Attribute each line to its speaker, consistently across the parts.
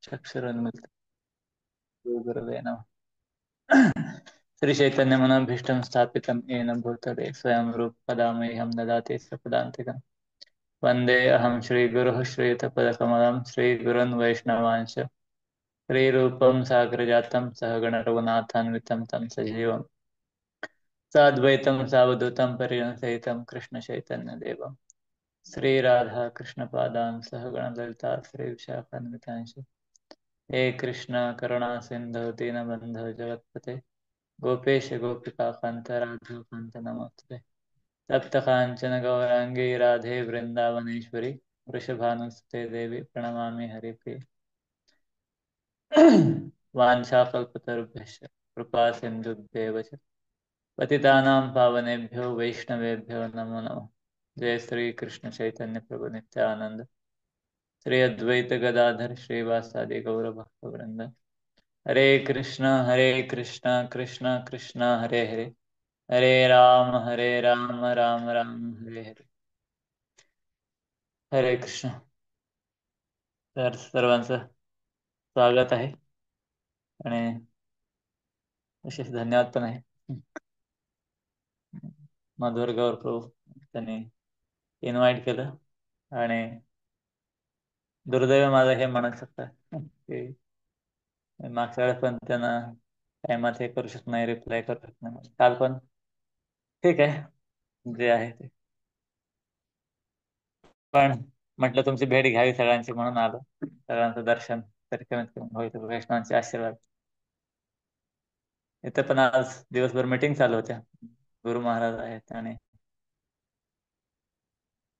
Speaker 1: चक्षुरुन्मिलितं गुरुवे नमः। श्रीचैतन्यमनोभीष्टं स्थापितं येन भूतले स्वयं रूपकदा मह्यं ददाति स्वपदान्तिकं। वन्दे अहं श्रीगुरुः श्रीयुतपदकमलं श्रीगुरुन् वैष्णवांश्च श्रीरूपं साग्रजातं सहगणरघुनाथान्वितं तं सजीवं साद्वैतं सावधूतं परिजनसहितं कृष्णचैतन्यदेवं श्रीराधाकृष्णपादान् सहगणललिता श्रीविशाखान्वितांश्च हे कृष्ण करुणा सिंधु दीनबंधु जगतपते गोपेश गोपिका कांत राधे कांत नमोस्तुते तप्त कांचन गौरांगी राधे वृंदावनेश्वरी वृषभानुसुते देवी प्रणमामि हरिप्रिय। वाञ्छाकल्पतरुभ्यश्च कृपा सिन्धुभ्येव च पतितानां पावनेभ्यो वैष्णवेभ्यो नमो नमः। जय श्री कृष्ण चैतन्य प्रभु नित्यानंद श्री अद्वैत गदाधर श्रीवासादि गौर भक्तवृंद। हरे कृष्ण कृष्ण कृष्ण हरे हरे हरे राम राम राम हरे हरे। हरे कृष्ण। तर सर्वांचं स्वागत आहे आणि विशेष धन्यवाद पण आहे मधुर गौर प्रभू त्यांनी इन्व्हाइट केलं आणि दुर्दैव माझं हे म्हणू शकता की मागच्या वेळेस पण त्यांना टायमात हे करू शकत नाही, रिप्लाय करू शकत नाही. काल पण ठीक आहे जे आहे ते, पण म्हटलं तुमची भेट घ्यावी सगळ्यांची म्हणून आलो. सगळ्यांचं दर्शन तरी कमीत कमी होईल, वैष्णवांचे आशीर्वाद. इथे पण आज दिवसभर मीटिंग चालू होत्या, गुरु महाराज आहेत आणि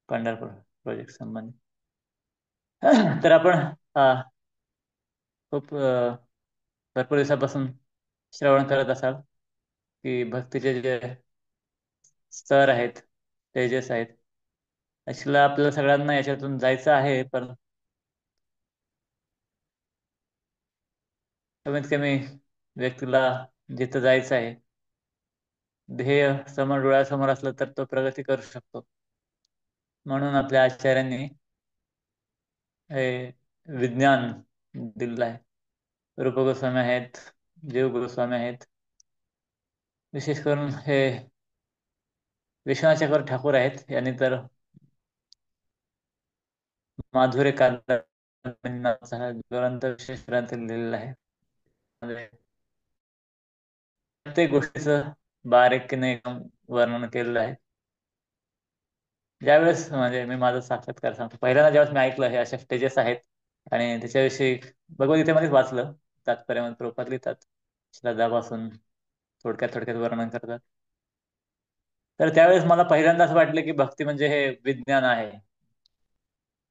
Speaker 1: पंढरपूर प्रोजेक्ट संबंधी. तर आपण खूप भरपूर दिवसापासून श्रवण करत असाल की भक्तीचे जे स्तर आहेत, स्टेजेस आहेत, ऍक्च्युअली आपल्याला सगळ्यांना याच्यातून जायचं आहे, पण कमीत कमी व्यक्तीला जिथं जायचं आहे, ध्येय समोर डोळ्यासमोर असलं तर तो प्रगती करू शकतो. म्हणून आपल्या आचार्यांनी हे विज्ञान दिलेलं आहे. रूप गोस्वामी आहेत, जीव गोस्वामी आहेत, विशेष करून हे विश्वनाथ ठाकूर आहेत. यांनी तर माधुर्य कादंबरीचा हा ग्रंथ, विशेष ग्रंथ लिहिलेला आहे. प्रत्येक गोष्टीचं बारीकीने एकदम वर्णन केलेलं आहे. ज्यावेळेस म्हणजे मी माझा साक्षात्कार सांगतो, पहिल्यांदा ज्यावेळेस मी ऐकलं हे अशा स्टेजेस आहेत आणि त्याच्याविषयी भगवद्गीतेमध्येच वाचलं, तात्पर्यामध्ये प्रभुपाद लिहितात, श्रद्धापासून थोडक्यात थोडक्यात वर्णन करतात. तर त्यावेळेस मला पहिल्यांदा असं वाटलं की भक्ती म्हणजे हे विज्ञान आहे.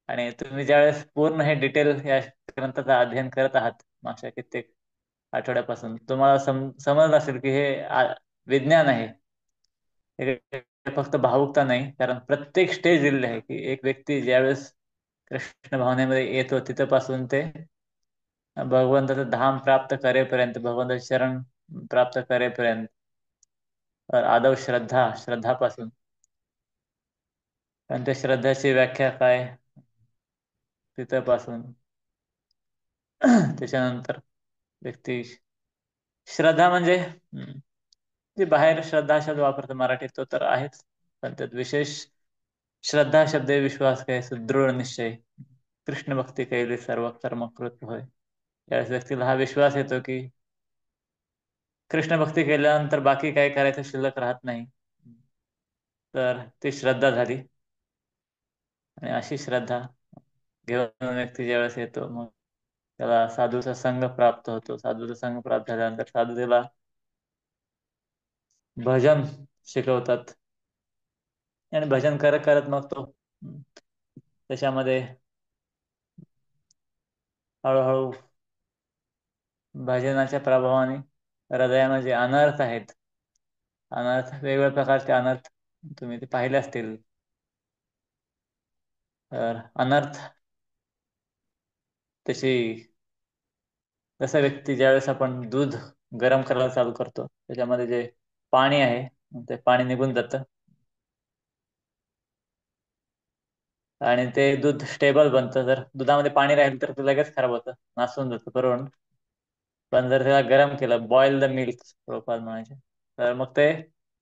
Speaker 1: आणि तुम्ही ज्यावेळेस पूर्ण हे डिटेल या ग्रंथाचं अध्ययन करत आहात मागच्या कित्येक आठवड्यापासून, तुम्हाला समजलं असेल की हे विज्ञान आहे. हे फक्त भावुकता नाही, कारण प्रत्येक स्टेज दिलेली आहे की एक व्यक्ती ज्यावेळेस कृष्ण भावनेमध्ये येतो तिथपासून ते भगवंताचं धाम प्राप्त करेपर्यंत, भगवंताचे चरण प्राप्त करेपर्यंत, आदव श्रद्धापासून, आणि त्या श्रद्धाची व्याख्या काय तिथपासून त्याच्यानंतर व्यक्ती श्रद्धा म्हणजे जे बाहेर श्रद्धा शब्द वापरतो मराठीत तो तर आहेच, पण त्यात विशेष श्रद्धा शब्द विश्वास काय, सुदृढ निश्चय, कृष्ण भक्ती कैली सर्व कर्म कृत होय. त्यावेळेस व्यक्तीला हा विश्वास येतो की कृष्ण भक्ती केल्यानंतर बाकी काय करायचं शिल्लक राहत नाही. तर ती श्रद्धा झाली. आणि अशी श्रद्धा घेऊन व्यक्ती ज्यावेळेस येतो, मग त्याला साधूचा संघ प्राप्त होतो. साधूचा संघ प्राप्त झाल्यानंतर साधू त्याला भजन शिकवतात आणि भजन करत करत मग तो त्याच्यामध्ये हळूहळू भजनाच्या प्रभावाने हृदयामध्ये जे अनर्थ आहेत, अनर्थ वेगवेगळ्या प्रकारचे अनर्थ तुम्ही ते पाहिले असतील. तर अनर्थ तशी, जसा व्यक्ती ज्यावेळेस आपण दूध गरम करायला चालू करतो, त्याच्यामध्ये जे पाणी आहे ते पाणी निघून जातं आणि ते दूध स्टेबल बनतं. जर दुधामध्ये पाणी राहील तर ते लगेच खराब होतं, नासून जातं बरोबर. पण जर त्याला गरम केलं, बॉईल द मिल्क प्रोपाल म्हणायचे, तर मग ते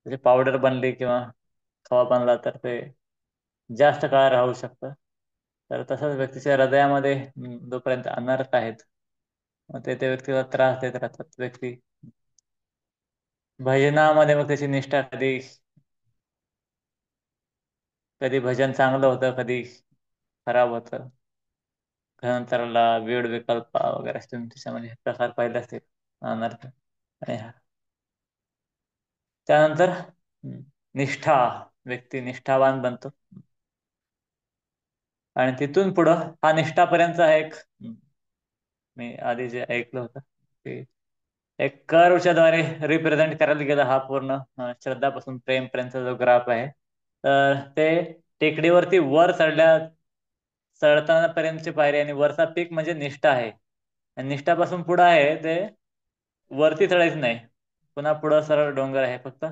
Speaker 1: त्याची पावडर बनली किंवा खवा बनला तर ते जास्त काळ राहू शकतं. तर तसंच व्यक्तीच्या हृदयामध्ये जोपर्यंत अनर्थ आहेत, मग ते त्या व्यक्तीला त्रास देत राहतात. व्यक्ती भजनामध्ये मग त्याची निष्ठा कधी कधी भजन चांगलं होतं, कधी खराब होतं. नंतरला वेड विकल्प वगैरे असते त्याच्यामध्ये प्रकार पाहिले असतील अनर्थ. आणि त्यानंतर निष्ठा, व्यक्ती निष्ठावान बनतो. आणि तिथून पुढं हा निष्ठापर्यंतचा एक मी आधी जे ऐकलं होतं की एक कर्वच्या द्वारे रिप्रेझेंट करायला गेला हा पूर्ण श्रद्धापासून प्रेमपर्यंतचा जो ग्राफ आहे. तर ते टेकडीवरती वर चढताना पर्यंतची पायरी आणि वरचा पीक म्हणजे निष्ठा आहे. आणि निष्ठापासून पुढं आहे ते वरती चढायचं नाही, पुन्हा पुढं सरळ डोंगर आहे. फक्त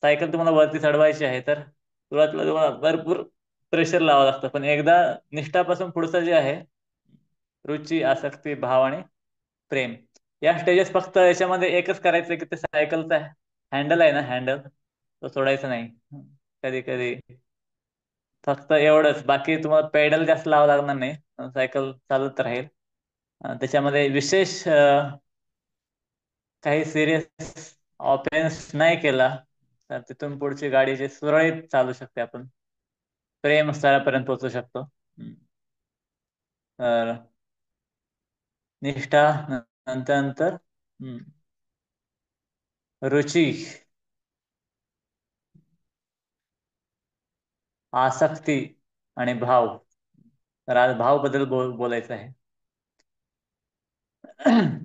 Speaker 1: सायकल तुम्हाला वरती चढवायची आहे तर सुरुवातीला तुम्हाला भरपूर प्रेशर लावावं लागतं. पण एकदा निष्ठापासून पुढचं जे आहे, रुची, आसक्ती, भाव आणि प्रेम, या स्टेजेस फक्त याच्यामध्ये एकच करायचं की ते सायकलचा हँडल आहे ना, हँडल तो सोडायचा नाही कधी कधी. फक्त एवढंच, बाकी तुम्हाला पेडल जास्त लावा लागणार नाही, सायकल चालत राहील. त्याच्यामध्ये विशेष काही सिरियस ऑफेन्स नाही केला तर तिथून पुढची गाडी जी सुरळीत चालू शकते, आपण प्रेम स्थळापर्यंत पोहोचू शकतो. तर निष्ठा, नंतर नंतर रुची, आसक्ती आणि भाव. तर आज भाव बद्दल बोलायचं आहे.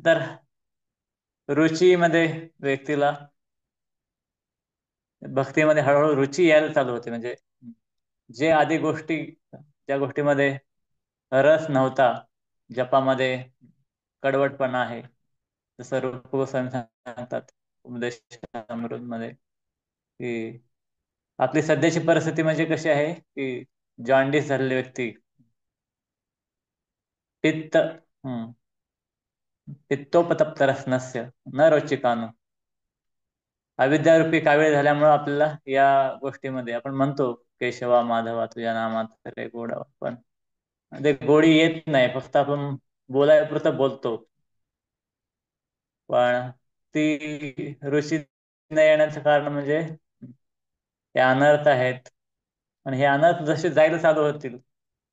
Speaker 1: तर रुचीमध्ये व्यक्तीला भक्तीमध्ये हळूहळू रुची यायला चालू होते. म्हणजे जे आधी ज्या गोष्टीमध्ये रस नव्हता, जपामध्ये कडवटपणा आहे, जसं रूप गोस्वामी सांगतात उपदेश मध्ये की आपली सध्याची परिस्थिती म्हणजे कशी आहे की जॉन्डिस झालेली व्यक्ती, पित्त पित्तोपतप्तरस्नस्य न रोचिकानु, अविद्यारूपी कावीळ झाल्यामुळं आपल्याला या गोष्टीमध्ये आपण म्हणतो केशवा माधवा तुझ्या नामात रे गोडावा, पण ते गोडी येत नाही. फक्त आपण बोलायपुरतं बोलतो. पण ती रुची न येण्याचं कारण म्हणजे हे अनर्थ आहेत. आणि हे अनर्थ जसे जायला चालू होतील,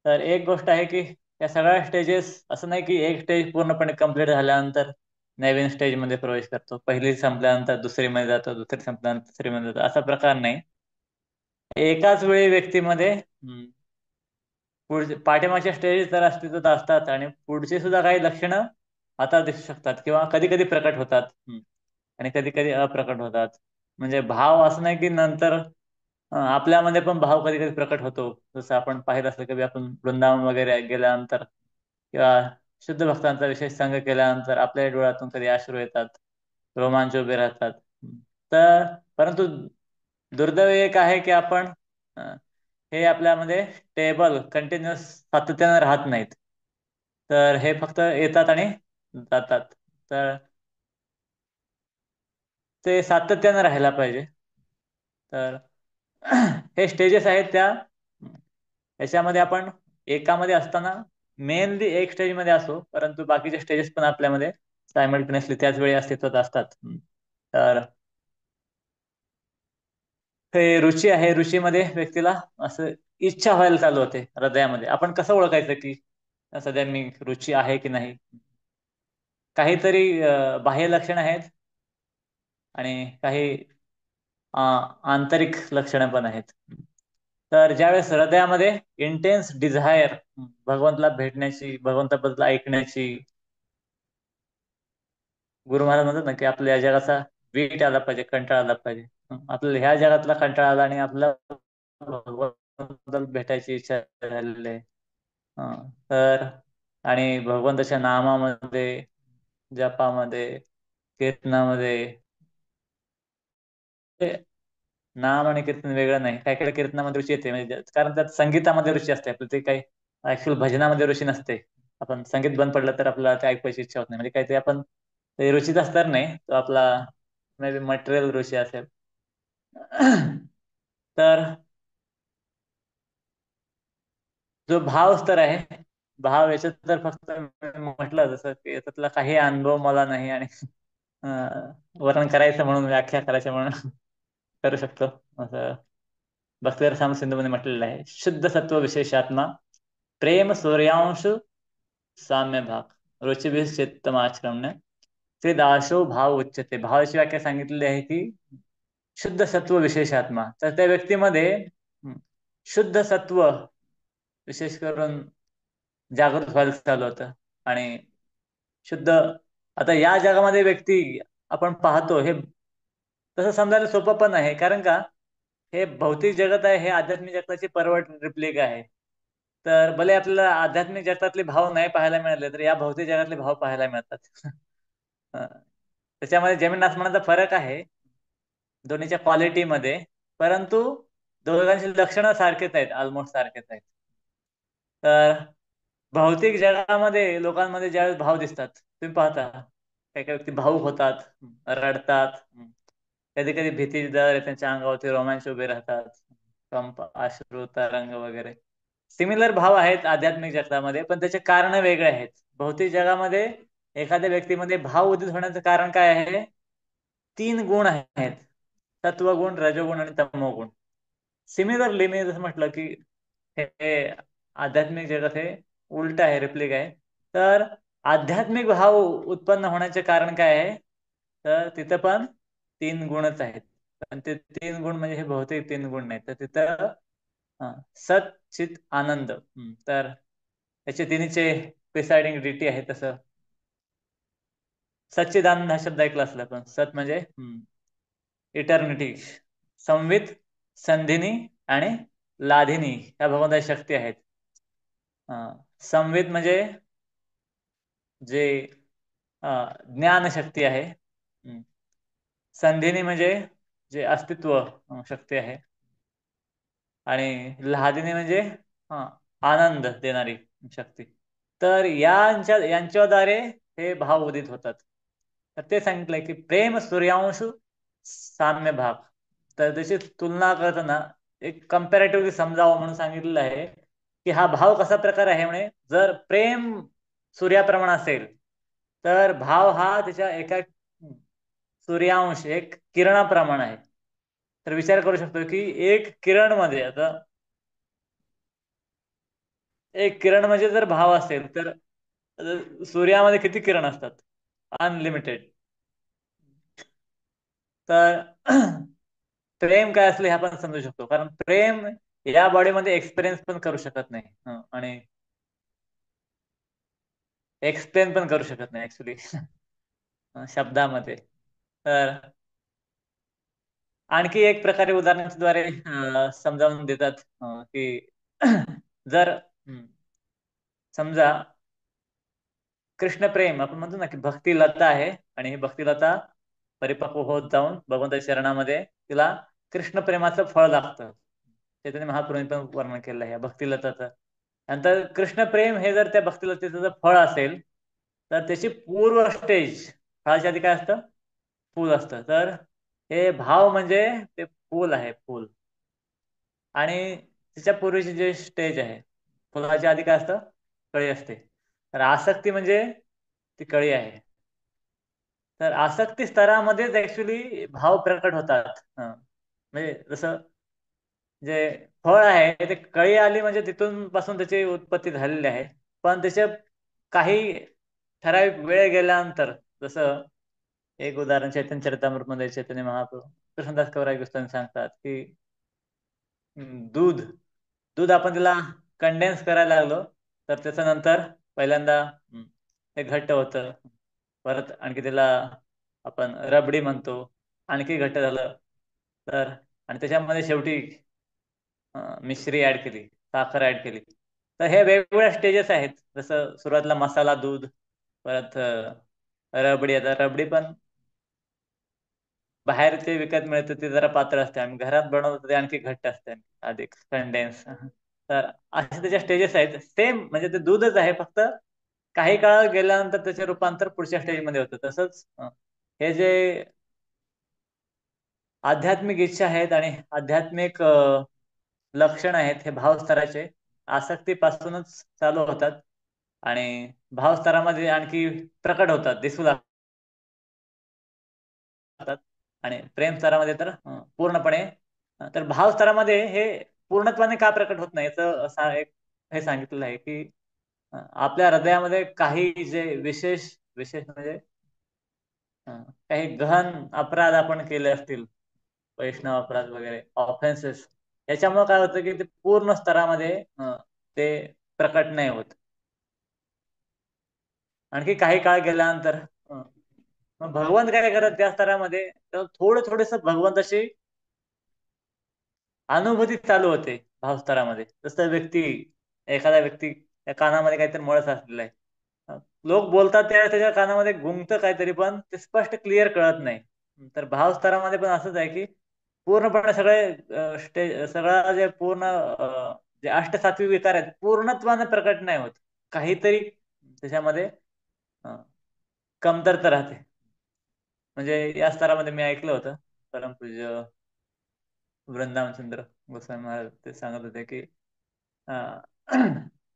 Speaker 1: तर एक गोष्ट आहे की या सगळ्या स्टेजेस, असं नाही की एक स्टेज पूर्णपणे कंप्लीट झाल्यानंतर नवीन स्टेज मध्ये प्रवेश करतो, पहिली संपल्यानंतर दुसरी मध्ये जातो, दुसरी संपल्यानंतर तिसरी मध्ये जातो, असा प्रकार नाही. एकाच वेळी व्यक्तीमध्ये पुढचे पाठीमागच्या स्टेजेस तर अस्तित्वात असतात आणि पुढची सुद्धा काही लक्षणं आता दिसू शकतात किंवा कधी कधी प्रकट होतात. आणि कधी कधी अप्रकट होतात. म्हणजे भाव असं नाही की नंतर आपल्यामध्ये पण भाव कधी कधी प्रकट होतो. जसं आपण पाहिलं असलं, कधी आपण वृंदावन वगैरे गेल्यानंतर किंवा शुद्ध भक्तांचा विशेष संग केल्यानंतर आपल्या डोळ्यातून कधी अश्रू येतात, रोमांच उभे राहतात. तर परंतु दुर्दैव एक आहे की आपण हे आपल्यामध्ये टेबल कंटिन्युअस सातत्याने राहत नाहीत. तर हे फक्त येतात आणि जातात. तर ते सातत्याने राहायला पाहिजे. तर हे स्टेजेस आहेत त्या, याच्यामध्ये आपण एकामध्ये असताना मेनली एक स्टेज मध्ये असो, परंतु बाकीचे स्टेजेस पण आपल्यामध्ये सायमल्टेनियसली त्याच वेळी अस्तित्वात असतात. तर हे रुची आहे, रुचीमध्ये व्यक्तीला असं इच्छा व्हायला चालू होते हृदयामध्ये. आपण कसं ओळखायचं की सध्या मी रुची आहे की नाही? काहीतरी बाह्य लक्षण आहेत आणि काही आंतरिक लक्षणं पण आहेत. तर ज्यावेळेस हृदयामध्ये इंटेन्स डिझायर, भगवंतला भेटण्याची, भगवंताबद्दल ऐकण्याची, गुरु महाराज म्हणतात ना की आपल्या या जगाचा वीट आला पाहिजे, कंटाळा आला पाहिजे. आपल्याला ह्या जगातला कंटाळा आला आणि आपल्याला भगवंताबद्दल भेटायची इच्छा झालेली आहे. तर आणि भगवंताच्या नामामध्ये, जपामध्ये, कीर्तनामध्ये नाम आणि कीर्तन वेगळं नाही. काही काही कीर्तनामध्ये रुची येते, म्हणजे कारण त्यात संगीतामध्ये रुची असते आपली, ते काही ऍक्च्युअल भजनामध्ये रुची नसते. आपण संगीत बंद पडलं तर आपल्याला ते ऐकवायची इच्छा होत नाही, म्हणजे काही ते आपण ते रुचीचा स्तर नाही, तो आपला मे बी मटेरियल रुची असेल. तर जो भाव स्तर आहे, भाव याच्यात तर फक्त मी म्हटलं जसं की याच्यातला काही अनुभव मला नाही, आणि वर्णन करायचं म्हणून, व्याख्या करायचं म्हणून करू शकतो. असं भक्तिधर स्वामी सिंधूमध्ये म्हटलेलं आहे, शुद्ध सत्व विशेषात्मा प्रेम सूर्यांश साम्य भाग रुचिभिः चित्तमाचरण्य त्रिदाशो भाव उच्यते. भावाची व्याख्या सांगितलेली आहे की शुद्ध सत्व विशेषात्मा, तर त्या व्यक्तीमध्ये हं, शुद्ध सत्व विशेष करून जागृत व्हायला चालू होतं. आणि शुद्ध, आता या जगामध्ये व्यक्ती आपण पाहतो, हे तसं समजायला सोपं पण आहे, कारण का हे भौतिक जगत आहे, हे आध्यात्मिक जगताची परवड रिप्लिका आहे. तर भले आपल्याला आध्यात्मिक जगतातले भाव नाही पाहायला मिळाले, तर या भौतिक जगातले भाव पाहायला मिळतात. त्याच्यामध्ये जमीन आसमानाचा फरक आहे दोन्हीच्या क्वालिटीमध्ये, परंतु दोघांची लक्षणं सारखेच आहेत, ऑलमोस्ट सारखेच आहेत. तर भौतिक जगामध्ये लोकांमध्ये ज्यावेळेस भाव दिसतात, तुम्ही पाहता काही काही व्यक्ती भावुक होतात, रडतात, कधी कधी भीती जर आहे त्यांच्या अंगावरती, रोमांच उभे राहतात, कंप, अश्रू, तरंग वगैरे. सिमिलर भाव आहेत आध्यात्मिक जगतामध्ये, पण त्याचे कारण वेगळे आहेत. भौतिक जगामध्ये एखाद्या व्यक्तीमध्ये भाव उदित होण्याचं कारण काय आहे? 3 गुण आहेत, सत्वगुण, रजोगुण आणि तमोगुण. सिमिलरली मी जसं म्हटलं की हे आध्यात्मिक जगत हे उलट आहे, रिप्लिक आहे. तर आध्यात्मिक भाव उत्पन्न होण्याचे कारण काय आहे? तर तिथं पण 3 गुणच आहेत. पण ते 3 गुण म्हणजे हे भौतिक 3 गुण नाहीत, तर तिथं सत चित आनंद. तर याचे तिन्हीचे प्रिसाइडिंग डिटी आहे. तसं सच्चिदानंद हा शब्द ऐकला असला, पण सत म्हणजे इटर्निटी. संवित, संधिनी आणि लाधिनी ह्या भगवंताच्या शक्ती आहेत. संवित म्हणजे जे ज्ञान शक्ती आहे. संधिनी म्हणजे जे अस्तित्व शक्ती आहे. आणि लाधिनी म्हणजे हा आनंद देणारी शक्ती. तर यांच्याद्वारे हे भाव उदित होतात. तर ते सांगितलंय की प्रेम सूर्यांश साम्य भाग. तर त्याची तुलना करताना एक कम्पॅरेटिव्हली समजावं म्हणून सांगितलेलं आहे की हा भाव कसा प्रकार आहे. म्हणे जर प्रेम सूर्याप्रमाणे असेल, तर भाव हा त्याच्या एका सूर्यांश, एक किरणाप्रमाणे आहे. तर विचार करू शकतो की एक किरण मध्ये, आता एक किरण म्हणजे जर भाव असेल, तर सूर्यामध्ये किती किरण असतात? अनलिमिटेड. तर प्रेम काय असले हे आपण समजू शकतो, कारण प्रेम या बॉडीमध्ये एक्सपिरियन्स पण करू शकत नाही, आणि एक्सप्लेन पण करू शकत नाही ऍक्च्युली शब्दामध्ये. तर आणखी एक प्रकारे उदाहरणाद्वारे समजावून देतात की जर समजा कृष्ण प्रेम, आपण म्हणतो ना की भक्ती लता आहे, आणि ही भक्ती लता परिपक्व होत जाऊन भगवंताच्या चरणामध्ये तिला कृष्ण प्रेमाचं फळ लागतं. चैतन्य महाप्रभूंनी पण वर्णन केलं आहे या भक्तिलताचं. नंतर कृष्ण प्रेम हे जर त्या भक्तिलतेचं जर फळ असेल, तर त्याची पूर्व स्टेज, फळाच्या आधी काय असतं? फूल असतं. तर हे भाव म्हणजे ते फूल आहे, फूल. आणि तिच्या पूर्वीची जे स्टेज आहे, फुलाच्या आधी काय असतं? कळी असते. तर आसक्ती म्हणजे ती कळी आहे. तर आसक्ती स्तरामध्येच ऍक्च्युली भाव प्रकट होतात. म्हणजे जसं जे फळ आहे ते कळी आली म्हणजे तिथून पासून त्याची उत्पत्ती झालेली आहे. पण त्याचे काही ठराविक वेळ गेल्यानंतर, जसं एक उदाहरण चैतन्य चरितामृतमध्ये चैतन्य महाप्रभू कृष्णदास कवराई गोस्वामी सांगतात की दूध दूध आपण त्याला कंडेन्स करायला लागलो, तर त्याच्यानंतर पहिल्यांदा ते घट्ट होतं. परत आणखी त्याला आपण रबडी म्हणतो, आणखी घट्ट झालं. तर आणि त्याच्यामध्ये शेवटी मिश्री ऍड केली, साखर ऍड केली. तर हे वेगवेगळ्या स्टेजेस आहेत. जसं सुरुवातीला मसाला दूध, परत रबडी. आता रबडी पण बाहेर ते विकत मिळतं ते जरा पातळ असते आणि घरात बनवलं ते आणखी घट्ट असते, अधिक कंडेन्स. तर असे त्याच्या स्टेजेस आहेत. सेम म्हणजे ते दूधच आहे, फक्त काही काळ गेल्यानंतर त्याचे रूपांतर पुढच्या स्टेजमध्ये होतं. तसंच हे जे आध्यात्मिक इच्छा आहेत आणि आध्यात्मिक लक्षण आहेत, हे भावस्तराचे आसक्तीपासूनच चालू होतात आणि भावस्तरामध्ये आणखी प्रकट होतात, दिसू लागतात. आणि प्रेम स्तरामध्ये तर पूर्णपणे तर भाव स्तरामध्ये हे पूर्णत्वाने का प्रकट होत नाही याचं असं एक हे सांगितलेलं आहे की आपल्या हृदयामध्ये काही जे विशेष विशेष म्हणजे काही गहन अपराध आपण केले असतील, वैष्णव अपराध वगैरे ऑफेन्सेस, याच्यामुळे काय होतं की ते पूर्ण स्तरामध्ये ते प्रकट नाही होत. आणखी काही काळ गेल्यानंतर मग भगवान काय करत त्या स्तरामध्ये, तर थोडं थोडस भगवंताशी अनुभूती चालू होते भावस्तरामध्ये. जसं एखादा व्यक्ती त्या कानामध्ये काहीतरी मळस असलेला आहे, लोक बोलतात त्याच्या कानामध्ये गुंगतं काहीतरी, पण ते स्पष्ट क्लिअर कळत नाही. तर भावस्तरामध्ये पण असंच आहे की पूर्णपणे सगळं जे पूर्ण जे अष्टसात्विक विकार आहेत पूर्णत्वाने प्रकट नाही होत, काहीतरी त्याच्यामध्ये अ, कमतरता राहते. म्हणजे या स्तरामध्ये मी ऐकलं होतं, परमपूज्य वृंदावनचंद्र गोस्वामी महाराज ते सांगत होते की अं,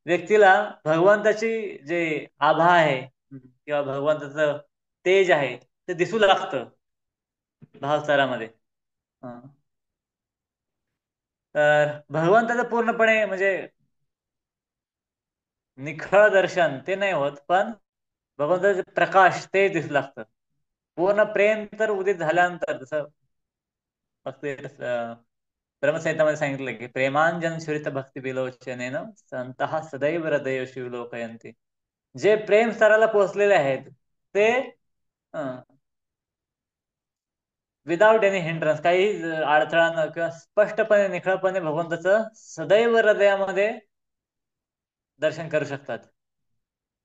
Speaker 1: व्यक्तीला भगवंताची जे आभा आहे किंवा भगवंताचं तेज आहे ते दिसू लागतं भावसारामध्ये. अं, तर भगवंताचं पूर्णपणे म्हणजे निखळ दर्शन ते नाही होत, पण भगवंताचे प्रकाश ते दिसू लागतं. पूर्ण प्रेम तर उदित झाल्यानंतर, जसं फक्त ब्रह्मसंहितामध्ये सांगितलं की प्रेमांजन श्रित भक्ती विलोचनेन संतः सदैव हृदय शिवलोकयंती. जे प्रेम स्तराला पोहोचलेले आहेत ते विदाउट एनी हिंड्रन्स, काही अडथळा न किंवा स्पष्टपणे निखळपणे भगवंताचं सदैव हृदयामध्ये दर्शन करू शकतात.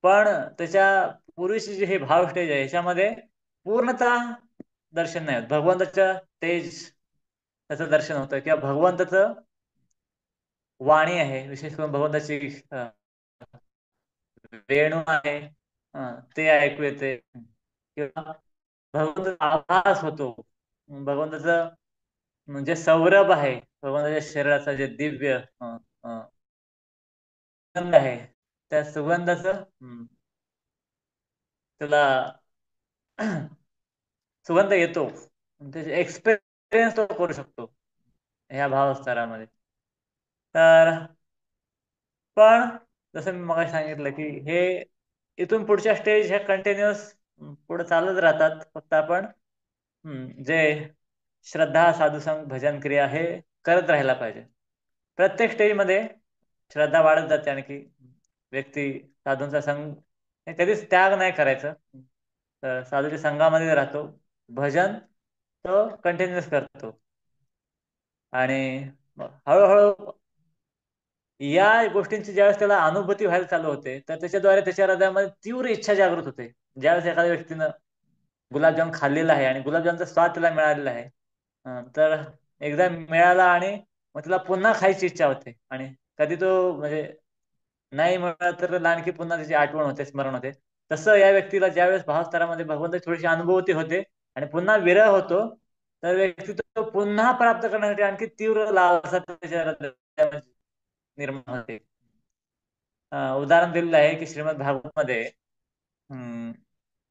Speaker 1: पण त्याच्या पूर्वीची जी हे भाव स्टेज आहे ह्याच्यामध्ये पूर्णतः दर्शन नाही होत भगवंताच्या तेज, त्याचं दर्शन होतं किंवा भगवंताचं वाणी आहे, विशेष करून भगवंताची वेणू आहे, ते ऐकू येते किंवा भगवंताचा आभास होतो. भगवंताचं म्हणजे सौरभ आहे, भगवंताच्या शरीराचा जे दिव्य सुगंध आहे, त्या सुगंधाचं त्याला सुगंध येतो, त्याचे एक्सपिरियन्स तो करू शकतो ह्या भावस्तरामध्ये. तर पण जसं मी मग सांगितलं की हे इथून पुढच्या स्टेज ह्या कंटिन्युअस पुढे चालत राहतात. फक्त आपण जे श्रद्धा, साधुसंग, भजन क्रिया हे करत राहायला पाहिजे. प्रत्येक स्टेजमध्ये श्रद्धा वाढत जाते आणखी व्यक्ती साधूंचा संग हे कधीच त्याग नाही करायचं. तर साधूच्या संघामध्ये राहतो, भजन तो कंटिन्युअस करतो आणि हळूहळू या गोष्टींची ज्यावेळेस त्याला अनुभूती व्हायला चालू होते, तर त्याच्याद्वारे त्याच्या हृदयामध्ये तीव्र इच्छा जागृत होते. ज्यावेळेस एखाद्या व्यक्तीनं गुलाबजाम खाल्लेला आहे आणि गुलाबजामचा स्वाद त्याला मिळालेला आहे, तर एकदा मिळाला आणि मग त्याला पुन्हा खायची इच्छा होते आणि कधी तो म्हणजे नाही म्हणलं तर आणखी पुन्हा त्याची आठवण होते, स्मरण होते. तसं या व्यक्तीला ज्यावेळेस भावस्तरामध्ये भगवंताची थोडीशी अनुभूती होते आणि पुन्हा विरह होतो, तर व्यक्ती तो पुन्हा प्राप्त करण्यासाठी आणखी तीव्र लालसा त्याच्या हृदयामध्ये निर्माण होते. उदाहरण दिलेलं आहे की श्रीमद भागवत मध्ये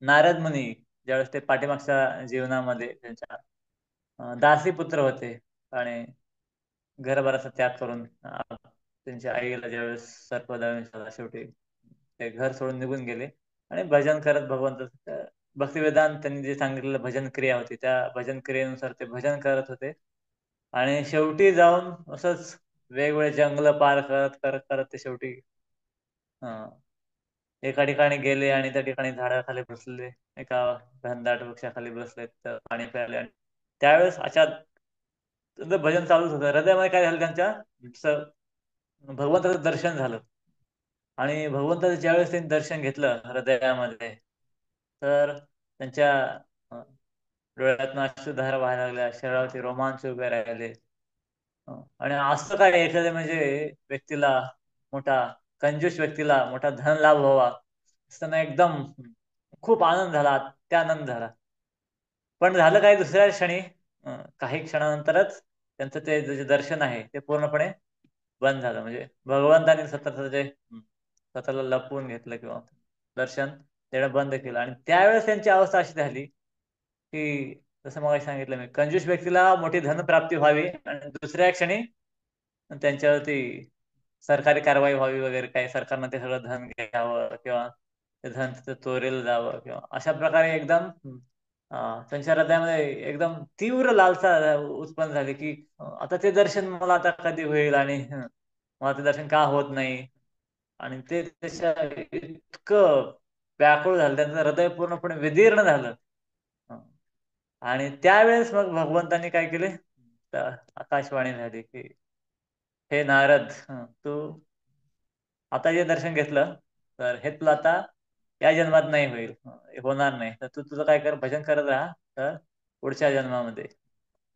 Speaker 1: नारद मुनी ज्यावेळेस ते पाठीमागच्या जीवनामध्ये त्यांच्या दासी पुत्र होते आणि घरभराचा त्याग करून त्यांच्या आईला ज्यावेळेस सर्प दंशाला शेवटी ते घर सोडून निघून गेले आणि भजन करत भगवंत भक्तिवेदांत त्यांनी जे सांगितलेलं भजन क्रिया होती त्या भजन क्रियेनुसार ते भजन करत होते आणि शेवटी जाऊन असंच वेगवेगळे जंगल पार करत करत करत ते शेवटी एका ठिकाणी गेले आणि त्या ठिकाणी झाडाखाली बसले, एका घनदाट वृक्षाखाली बसले, तर पाणी प्यायले आणि त्यावेळेस अचानक त्यांचं भजन चालूच होतं. हृदयामध्ये काय झालं त्यांच्या, असं भगवंताचं दर्शन झालं आणि भगवंताचं ज्यावेळेस त्यांनी दर्शन घेतलं हृदयामध्ये, तर त्यांच्या डोळ्यातनं अश्रुधारा व्हायला लागल्या, शरीरावरती रोमांच उभे राहिले. आणि असं काय एखाद्या म्हणजे व्यक्तीला, मोठा कंजूस व्यक्तीला मोठा धन लाभ व्हावा असताना एकदम खूप आनंद झाला, अत्यानंद झाला. पण झालं काय दुसऱ्या क्षणी, काही क्षणानंतरच त्यांचं ते जे दर्शन आहे ते पूर्णपणे बंद झालं. म्हणजे भगवंतानी स्वतःच जे स्वतःला लपवून घेतलं किंवा दर्शन देणं बंद केलं. आणि त्यावेळेस त्यांची अवस्था अशी झाली की जसं मग सांगितलं मी, कंजूस व्यक्तीला मोठी धनप्राप्ती व्हावी आणि दुसऱ्या क्षणी त्यांच्यावरती सरकारी कारवाई व्हावी वगैरे, काय सरकारनं ते सगळं धन घ्यावं किंवा ते धन तिथं चोरीला जावं किंवा अशा प्रकारे एकदम त्यांच्या हृदयामध्ये एकदम तीव्र लालसा उत्पन्न झाली की आता ते दर्शन मला आता कधी होईल आणि मला ते दर्शन का होत नाही. आणि ते त्याच्या इतकं व्याकुळ झालं, त्यांचं हृदय पूर्णपणे विदीर्ण झालं. हं. आणि त्यावेळेस मग भगवंतांनी काय केले, तर आकाशवाणी झाली की हे नारद, तू आता जे दर्शन घेतलं तर हे तुला आता या जन्मात नाही होईल, हे होणार नाही. तर तू तुझं काय कर, भजन करत राहा. तर पुढच्या जन्मामध्ये,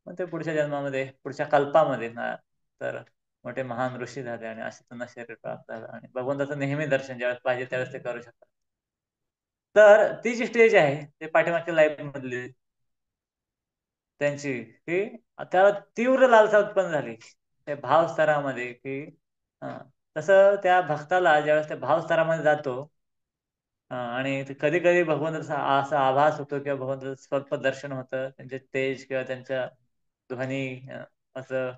Speaker 1: मग ते पुढच्या जन्मामध्ये, पुढच्या कल्पामध्ये ना, तर मोठे महान ऋषी झाले आणि असे त्यांना शरीर प्राप्त झालं आणि भगवंताचं नेहमी दर्शन ज्यावेळेस पाहिजे त्यावेळेस ते करू शकतात. तर ती जी स्टेज आहे ते पाठीमागच्या लाईफ मधली त्यांची, की त्याला तीव्र लालसा उत्पन्न झाली त्या भाव स्तरामध्ये की हा, तसं त्या भक्ताला ज्यावेळेस त्या भाव स्तरामध्ये जातो, आणि कधी कधी भगवंताचा असा आभास होतो किंवा भगवंताचं स्वल्प दर्शन होतं, त्यांचे तेज किंवा त्यांच्या ध्वनी, असं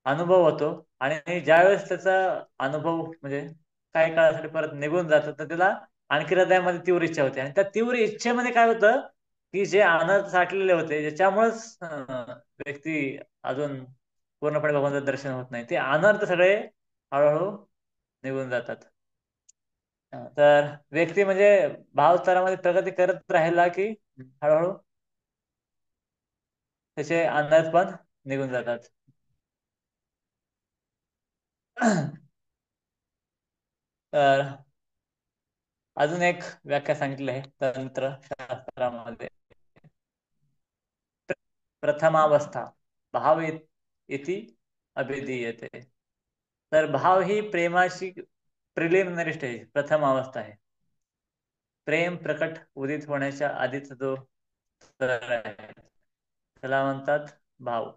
Speaker 1: अनुभव होतो. आणि ज्यावेळेस त्याचा अनुभव म्हणजे काही काळासाठी परत निघून जातो, तर त्याला आणखी हृदयामध्ये तीव्र इच्छा होते. आणि त्या तीव्र इच्छेमध्ये काय होतं की जे अनर्थ साठलेले होते, ज्याच्यामुळेच व्यक्ती अजून पूर्णपणे भगवंताचं दर्शन होत नाही, ते अनर्थ सगळे हळूहळू निघून जातात. तर व्यक्ती म्हणजे भावस्तरामध्ये प्रगती करत राहिला की हळूहळू त्याचे अनर्थ पण निघून जातात. तर अजून एक व्याख्या सांगितली आहे तंत्रशास्त्रामध्ये, प्रथमावस्था भाव इति अभिधीयते. तर भाव ही प्रेमाची प्रिलिमिनरी स्टेज, प्रथम अवस्था आहे. प्रेम प्रकट उदित होण्याच्या आधीचा जो स्तर आहे त्याला म्हणतात भाव.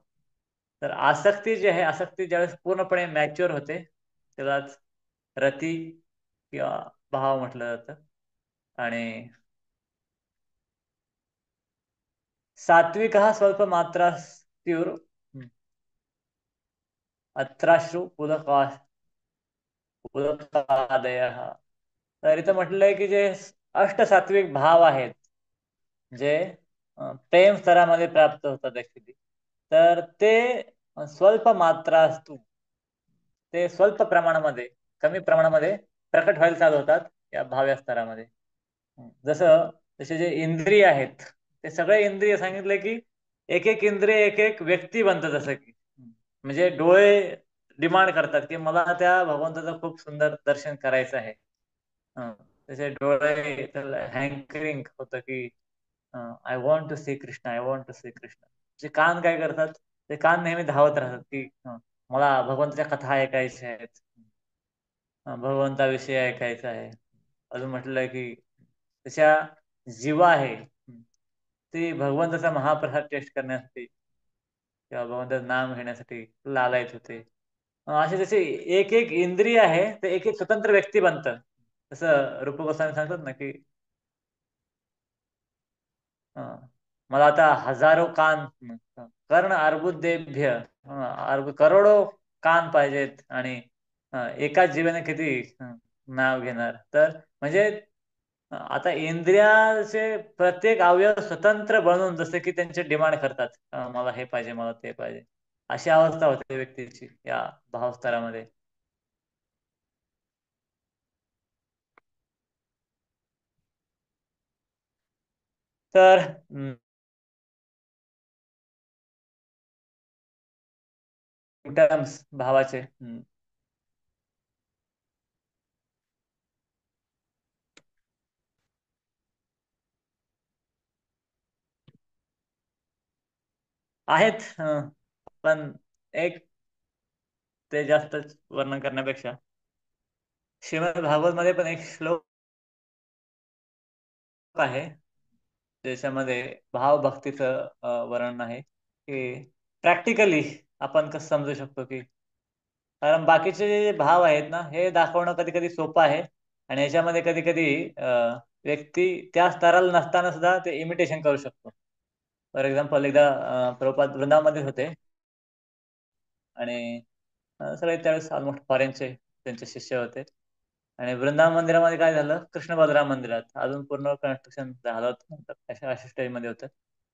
Speaker 1: तर आसक्ती जी आहे, आसक्ती ज्यावेळेस पूर्णपणे मॅच्युअर होते त्यालाच रती किंवा भाव म्हटलं जातं. आणि सात्विक हा स्वल्प मात्रा तीव्र अत्राश्रू उदकादय. तर इथं म्हटलंय की जे अष्टसात्विक भाव आहेत, जे प्रेम स्तरामध्ये प्राप्त होतात ऍक्च्युली, तर ते स्वल्प मात्रा असतो, ते स्वल्प प्रमाणामध्ये, कमी प्रमाणामध्ये प्रकट व्हायला चालू होतात या भाव्या स्तरामध्ये. जसं तसे जे इंद्रिय आहेत, ते सगळे इंद्रिय सांगितले की एक एक इंद्रिय एक एक व्यक्ती बनतं. जसं की म्हणजे डोळे डिमांड करतात की मला त्या भगवंताचं खूप सुंदर दर्शन करायचं आहे. त्याचे डोळे हँकरिंग होतं की I want to see Krishna, I want to see Krishna. जे कान काय करतात, ते कान नेहमी धावत राहतात की मला भगवंताच्या कथा ऐकायच्या आहेत, भगवंताविषयी ऐकायचं आहे. अजून म्हटलंय की तशा जीवा आहे, ती भगवंताचा महाप्रसाद टेस्ट करण्यासाठी किंवा भगवंताचं नाम घेण्यासाठी लालायत होते. असे जसे एक एक इंद्रिय आहे ते एक एक स्वतंत्र व्यक्ती बनतं. तसं रूप गोस्वामी सांगतात ना की मला आता हजारो कान, कर्ण अर्बुदेभ्य, करोडो कान पाहिजेत आणि एकाच जीवाने किती नाव घेणार. तर म्हणजे आता इंद्रियाचे प्रत्येक अवयव स्वतंत्र बनून जसे की त्यांचे डिमांड करतात, मला हे पाहिजे, मला ते पाहिजे. अशी अवस्था होते व्यक्तीची या भावस्तरामध्ये. तर टर्म्स भावाचे, आहेत पण एक ते जास्तच वर्णन करण्यापेक्षा श्रीमद भागवत मध्ये पण एक श्लोक आहे ज्याच्यामध्ये भावभक्तीचं वर्णन आहे की प्रॅक्टिकली आपण कसं समजू शकतो की कारण बाकीचे जे भाव आहेत ना हे दाखवणं कधी कधी सोपं आहे आणि याच्यामध्ये कधी कधी व्यक्ती त्या स्तराला नसताना सुद्धा ते इमिटेशन करू शकतो. फॉर एक्झाम्पल एकदा प्रभुपाद वृंदावनमध्ये होते आणि सगळे त्यावेळेस ऑलमोस्ट फॉरेनचे त्यांचे शिष्य होते आणि वृंदावन मंदिरामध्ये काय झालं कृष्ण बलराम मंदिरात अजून पूर्ण कन्स्ट्रक्शन झालं होतं नंतर अशा स्टेजमध्ये होतं.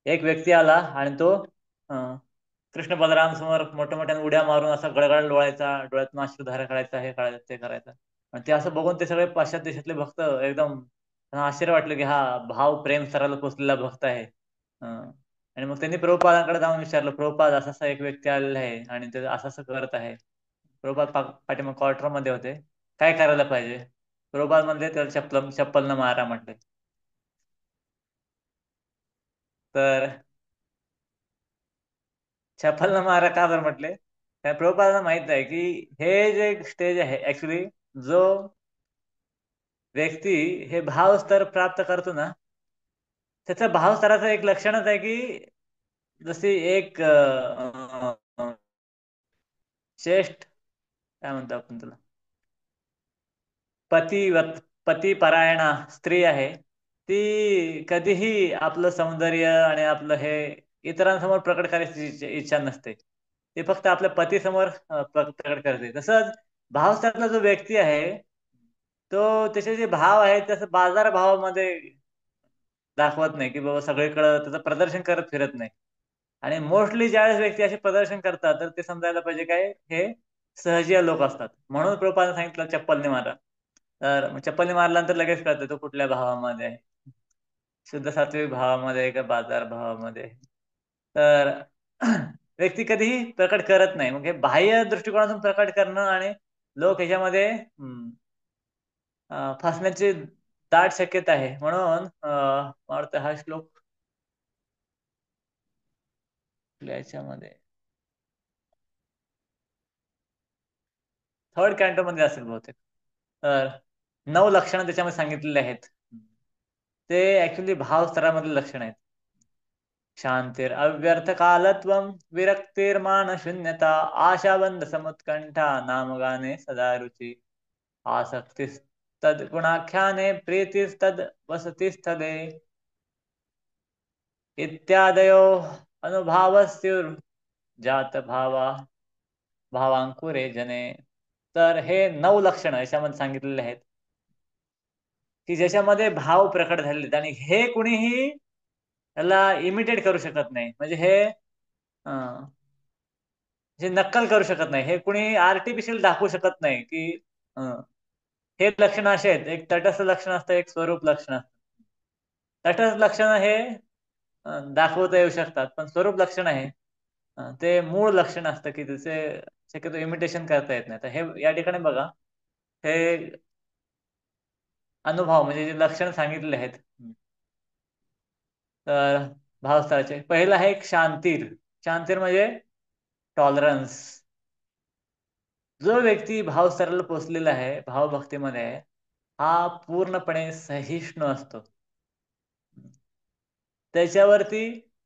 Speaker 1: एक व्यक्ती आला आणि तो अं, कृष्ण बलराम समोर मोठ्या मोठ्या उड्या मारून असा गडगड लोळायचा डोळ्यातून अश्रुधारा काढायचा हे काढायचं ते करायचं आणि ते असं बघून ते सगळे पाश्चात्य देशातले भक्त एकदम त्यांना आश्चर्य वाटलं की हा भाव प्रेम स्तराला पोचलेला भक्त आहे. आणि मग त्यांनी प्रभुपादांकडे जाऊन विचारलं प्रभुपाद असा असा एक व्यक्ती आलेला आहे आणि ते असं असं करत आहे. प्रभुपाद पाठीमाग क्वार्टरमध्ये होते. काय करायला पाहिजे? प्रभुपाद म्हणले त्याला चप्पल न मारा म्हटले. तर चप्पल न मारा का बरं म्हटले? त्या प्रभुपादांना माहित आहे की हे जे स्टेज आहे ऍक्च्युली जो व्यक्ती हे भाव स्तर प्राप्त करतो ना त्याचा भाव स्तराचं एक लक्षणच आहे की जशी एक श्रेष्ठ काय म्हणतो आपण तुला पतिव्रत पतिपरायणा स्त्री आहे ती कधीही आपलं सौंदर्य आणि आपलं हे इतरांसमोर प्रकट करायची इच्छा नसते. ती फक्त आपल्या पतीसमोर प्रकट करते. तसंच भावस्थातला जो व्यक्ती आहे तो त्याचे जे भाव आहेत तसं बाजार भावामध्ये दाखवत नाही की बाबा सगळीकडे त्याचं प्रदर्शन करत फिरत नाही. आणि मोस्टली ज्यावेळेस व्यक्ती असे प्रदर्शन करतात तर ते समजायला पाहिजे काय हे सहजीय लोक असतात. म्हणून प्रभुपादांनी सांगितलं चप्पलने मारा. तर मग चप्पलने मारल्यानंतर लगेच कळतं तो कुठल्या भावामध्ये आहे. शुद्ध सात्विक भावामध्ये आहे का बाजार भावामध्ये आहे. तर व्यक्ती कधीही प्रकट करत नाही. मग हे बाह्य दृष्टिकोनातून प्रकट करणं आणि लोक ह्याच्यामध्ये फसण्याची दाट शक्यता आहे. म्हणून मला वाटतं हा श्लोक याच्यामध्ये थर्ड कॅन्टो मध्ये असेल बहुतेक. तर 9 लक्षणं त्याच्यामध्ये सांगितलेली आहेत. ते ऍक्च्युली भाव स्तरामधले लक्षण आहेत. शांतीर अव्यर्थ कालत्वम विरक्तिर्मान शून्यता आशाबंध समुत्कंठा नामगाने सदा रुची आसक्तिस्तद गुणाख्याने प्रीतिस्तद वसतिस्थले इत्यादयो अनुभावस्युर्जात भावांकुरे जने. तर हे 9 लक्षणं याच्यामध्ये सांगितलेले आहेत की ज्याच्यामध्ये भाव प्रकट झालेले आहेत आणि हे कुणीही त्याला इमिटेट करू शकत नाही. म्हणजे हे जे नक्कल करू शकत नाही. हे कुणी आर्टिफिशियल दाखवू शकत नाही की अं, हे लक्षण असे आहेत. एक तटस्थ लक्षण असतं एक स्वरूप लक्षण असतं. तटस्थ लक्षण हे दाखवता येऊ शकतात पण स्वरूप लक्षण आहे ते मूळ लक्षण असतं की त्याचे शक्यतो इमिटेशन करता येत नाही. तर हे या ठिकाणी बघा हे अनुभव म्हणजे जे लक्षण सांगितले आहेत तर भावस्थळाचे पहिलं आहे एक शांतीर. शांतीर म्हणजे टॉलरन्स. जो व्यक्ती भावस्तराला पोचलेला आहे भावभक्तीमध्ये आहे हा पूर्णपणे सहिष्णू असतो. त्याच्यावरती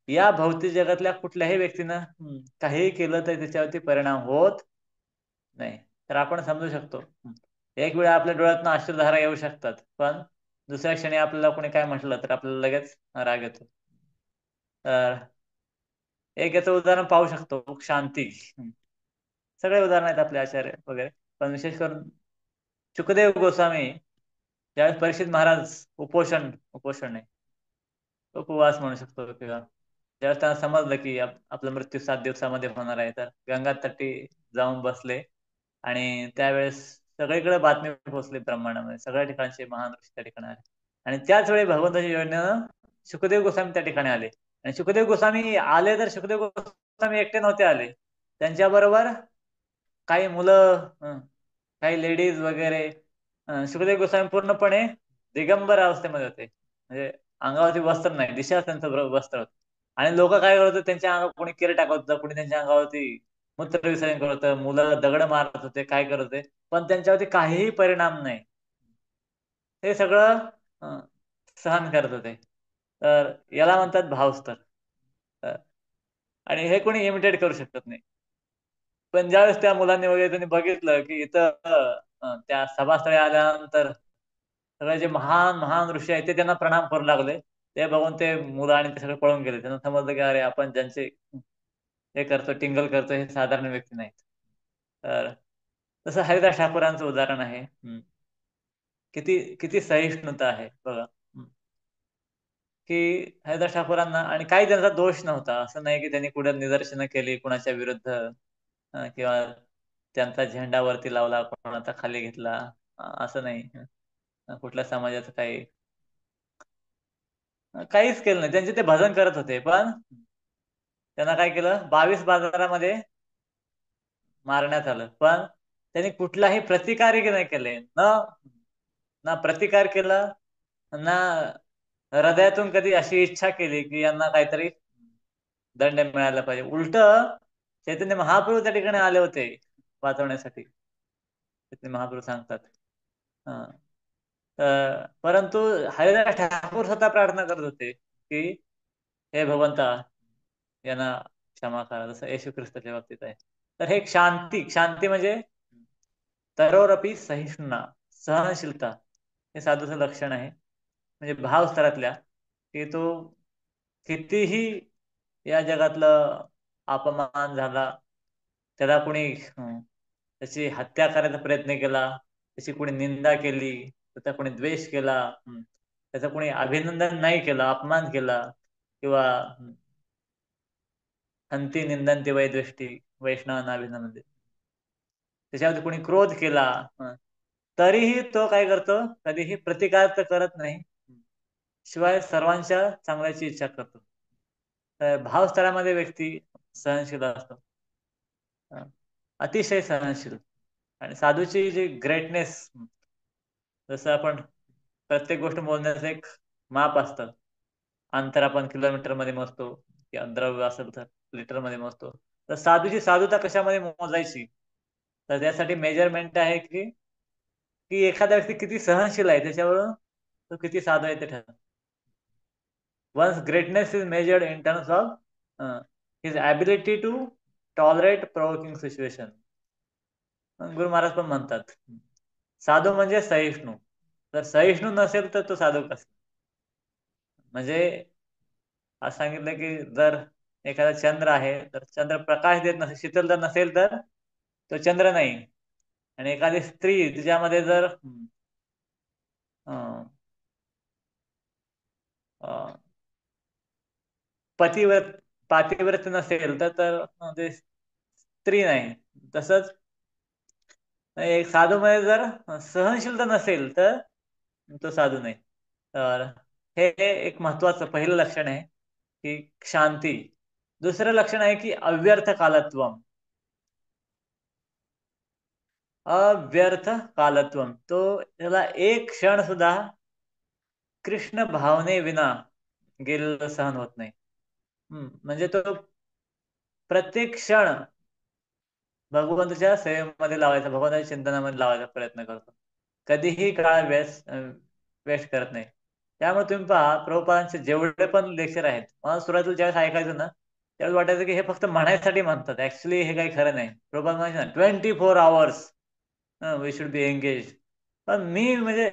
Speaker 1: या भौतिक जगातल्या कुठल्याही व्यक्तीनं काहीही केलं तर त्याच्यावरती परिणाम होत नाही. तर आपण समजू शकतो एक वेळा आपल्या डोळ्यातून अश्रुधारा येऊ शकतात पण दुसऱ्या क्षणी आपल्याला कोणी काय म्हटलं तर आपल्याला लगेच राग येतो. तर एक याचं उदाहरण पाहू शकतो शांती. सगळे उदाहरण आहेत आपले आचार्य वगैरे पण विशेष करून शुकदेव गोस्वामी ज्यावेळेस परीक्षित महाराज उपोषण नाही उपवास म्हणू शकतो किंवा ज्यावेळेस त्यांना समजलं की आपला मृत्यू 7 दिवसामध्ये होणार आहे तर गंगा तटी जाऊन बसले आणि त्यावेळेस सगळीकडे बातमी पोहोचली ब्रह्मांडामध्ये सगळ्या ठिकाणचे महान ऋषी त्या ठिकाणी आले आणि त्याच वेळी भगवंताच्या योजनेनं सुखदेव गोस्वामी त्या ठिकाणी आले आणि सुखदेव गोस्वामी आले तर सुखदेव गोस्वामी एकटे नव्हते आले. त्यांच्याबरोबर काही मुलं काही लेडीज वगैरे सुखदेव गोस्वामी पूर्णपणे दिगंबर अवस्थेमध्ये होते. म्हणजे अंगावरती वस्त्र नाही दिशा त्यांचं वस्त्र होतं. आणि लोक काय करत होते, त्यांच्या अंगावर कोणी केर टाकत होतं, कोणी त्यांच्या अंगावरती मूत्र विसर्जन करत होतं, मुलं दगड मारत होते, काय करत होते, पण त्यांच्यावरती काहीही परिणाम नाही. हे सगळं सहन करत होते. तर याला म्हणतात भावस्तर. तर आणि हे कोणी इमिटेट करू शकत नाही. पण ज्यावेळेस त्या मुलांनी वगैरे त्यांनी बघितलं की इथं त्या सभास्थळी आल्यानंतर सगळे जे महान महान ऋषी आहेत ते त्यांना प्रणाम करू लागले. ते बघून ते मुलं आणि ते सगळे पळून गेले. त्यांना समजलं की अरे आपण ज्यांचे हे करतो, टिंगल करतो, हे साधारण व्यक्ती नाहीत. तर तसं हरिदास ठाकूरांचं उदाहरण आहे. किती किती सहिष्णुता आहे बघा. की हरिदास ठाकूरांना आणि काही त्यांचा दोष नव्हता. असं नाही की त्यांनी कुठे निदर्शनं केली कुणाच्या विरुद्ध, किंवा त्यांचा झेंडा वरती लावला, कोणाचा खाली घेतला, असं नाही. कुठल्या समाजाचं काही काहीच केलं नाही. त्यांचे ते भजन करत होते, पण त्यांना काय केलं, 22 बाजारामध्ये मारण्यात आलं. पण त्यांनी कुठलाही प्रतिकारही नाही केले. ना प्रतिकार केला, ना हृदयातून कधी अशी इच्छा केली की यांना काहीतरी दंड मिळाला पाहिजे. उलट चैतन्य महाप्रभू त्या ठिकाणी आले होते वाचवण्यासाठी. चैतन्य महाप्रभू सांगतात. हा. परंतु हरिदास ठाकूर स्वतः प्रार्थना करत होते की हे भगवंता, यांना क्षमा करा, जसं येशू ख्रिस्ताच्या बाबतीत आहे. तर हे एक शांती, शांती म्हणजे तरोरपी सहिष्णुता, सहनशीलता, हे साधूचं लक्षण आहे. म्हणजे भाव स्तरातल्या की तो कितीही या जगातलं अपमान झाला, त्याला कोणी त्याची हत्या करायचा प्रयत्न केला, त्याची कोणी निंदा केली, त्याचा कोणी द्वेष केला, त्याचं कोणी अभिनंदन नाही केलं, अपमान केला, किंवा हंती निंदन्ति वै दृष्टी वैष्णवानाभिनंदन, त्याच्यावरती कोणी क्रोध केला, तरीही तो काय करतो, कधीही प्रतिकार तर करत नाही, शिवाय सर्वांच्या चांगल्याची इच्छा करतो. तर भावस्थळामध्ये व्यक्ती सहनशील असतो, अतिशय सहनशील. आणि साधूची जी ग्रेटनेस, जसं आपण प्रत्येक गोष्ट मोजण्याचं एक माप असतं. अंतर आपण किलोमीटर मध्ये मोजतो, किंवा द्रव्य असेल तर लिटर मध्ये मोजतो. तर साधूची साधुता कशामध्ये मोजायची, तर त्यासाठी मेजरमेंट आहे की एखादा व्यक्ती किती सहनशील आहे त्याच्यावरून तो किती साधू आहे ते ठरतं. One's greatness is measured in terms of his ability to tolerate provoking situation. Guru Maharaj पण म्हणतात, साधू म्हणजे सहिष्णू. जर सहिष्णू नसेल तर तो साधू कसा. म्हणजे असं सांगितलं की जर एखादा चंद्र आहे, तर चंद्र प्रकाश देत नसेल, शीतल जर नसेल तर तो चंद्र नाही. आणि एखादी स्त्री तिच्यामध्ये जर अं, अं, पतिव्रत पातिव्रत नसेल तर तर ते स्त्री नाही. तसंच एक साधू मध्ये जर सहनशीलता नसेल तर तो साधू नाही. तर हे एक महत्वाचं पहिलं लक्षण आहे की शांती. दुसरं लक्षण आहे की अव्यर्थ कालत्वम. अव्यर्थ कालत्वम, तो त्याला एक क्षण सुद्धा कृष्ण भावने विना गेलेलं सहन होत नाही. म्हणजे तो प्रत्येक क्षण भगवंताच्या सेवेमध्ये लावायचा, भगवंताच्या चिंतनामध्ये लावायचा प्रयत्न करतो. कधीही काळ वेस्ट करत नाही. त्यामुळे तुम्ही पहा, प्रभुपादांचे जेवढे पण लेक्चर आहेत, मला सुरुवातीला ज्यावेळेस ऐकायचं ना, त्यावेळेस वाटायचं की हे फक्त म्हणायसाठी म्हणतात. ऍक्च्युली हे काही खरं नाही. प्रभुपाद म्हणायचे ना, 24 hours we should be engage. पण मी म्हणजे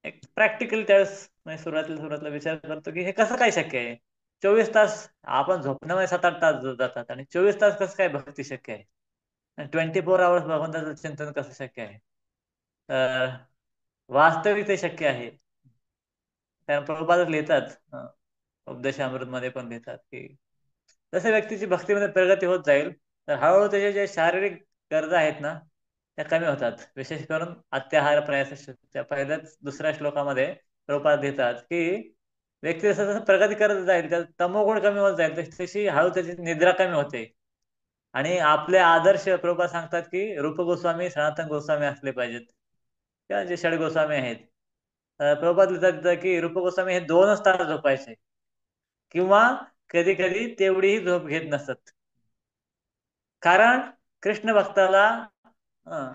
Speaker 1: एक प्रॅक्टिकली त्यावेळेस म्हणजे सुरुवातीला सुरुवातीला विचार करतो की हे कसं काय शक्य आहे. 24 तास आपण झोपण्यामध्ये 7-8 तास जातात, आणि 24 तास कसं काय भक्ती शक्य आहे. 24 hours भगवंताचं चिंतन कसं शक्य आहे. तर वास्तविक ते शक्य आहे. कारण प्रभुपादच लिहितात, उपदेशामृत मध्ये पण लिहितात की जसं व्यक्तीची भक्तीमध्ये प्रगती होत जाईल, तर हळूहळू त्याच्या ज्या शारीरिक गरजा आहेत ना, त्या कमी होतात. विशेष करून अत्याहार प्रयास, त्या पहिल्याच दुसऱ्या श्लोकामध्ये प्रभुपाद लिहितात की व्यक्ती जसं जसं प्रगती करत जाईल, त्या तमोगुण कमी होत जाईल, तशी हळू त्याची निद्रा कमी होते. आणि आपले आदर्श प्रभुपाद सांगतात की रूप गोस्वामी, सनातन गोस्वामी असले पाहिजेत, किंवा जे षड गोस्वामी आहेत. प्रभुपाद लिहितात की रूप गोस्वामी हे 2च तास झोपायचे, किंवा कधी कधी तेवढीही झोप घेत नसत. कारण कृष्ण भक्ताला अं,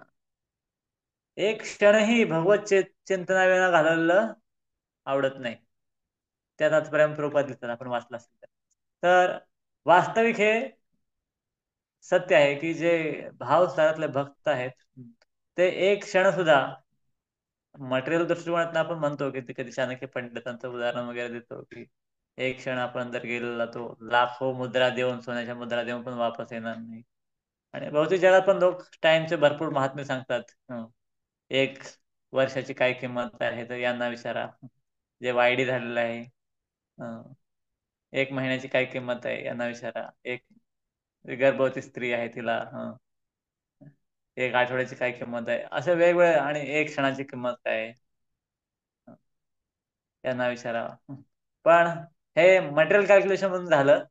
Speaker 1: एक क्षणही भगवत चिंतनाविना घालवलेलं आवडत नाही. त्यात आजपर्यंत प्रोपात दिसतात आपण वाचला असेल तर. तर वास्तविक हे सत्य आहे की जे भाव स्तरातले भक्त आहेत ते एक क्षण सुद्धा मटेरियल दृष्टिकोनातून आपण म्हणतो की ते कधी चाणक्य पंडितांचं उदाहरण वगैरे देतो की एक क्षण आपण जर गेलेला तो लाखो मुद्रा देऊन सोन्याच्या मुद्रा देऊन पण वापस येणार नाही. आणि भौतिक जगात पण लोक टाइमचे भरपूर महात्मे सांगतात. एक वर्षाची काय किंमत आहे तर यांना विचारा. जे वायडी झालेलं आहे. एक महिन्याची काय किंमत आहे यांना विचारा. एक गर्भवती स्त्री आहे तिला एक आठवड्याची काय किंमत आहे. असं वेगवेगळं. आणि एक क्षणाची किंमत काय आहे यांना विचारा. पण हे मटेरियल कॅल्क्युलेशन म्हणून झालं.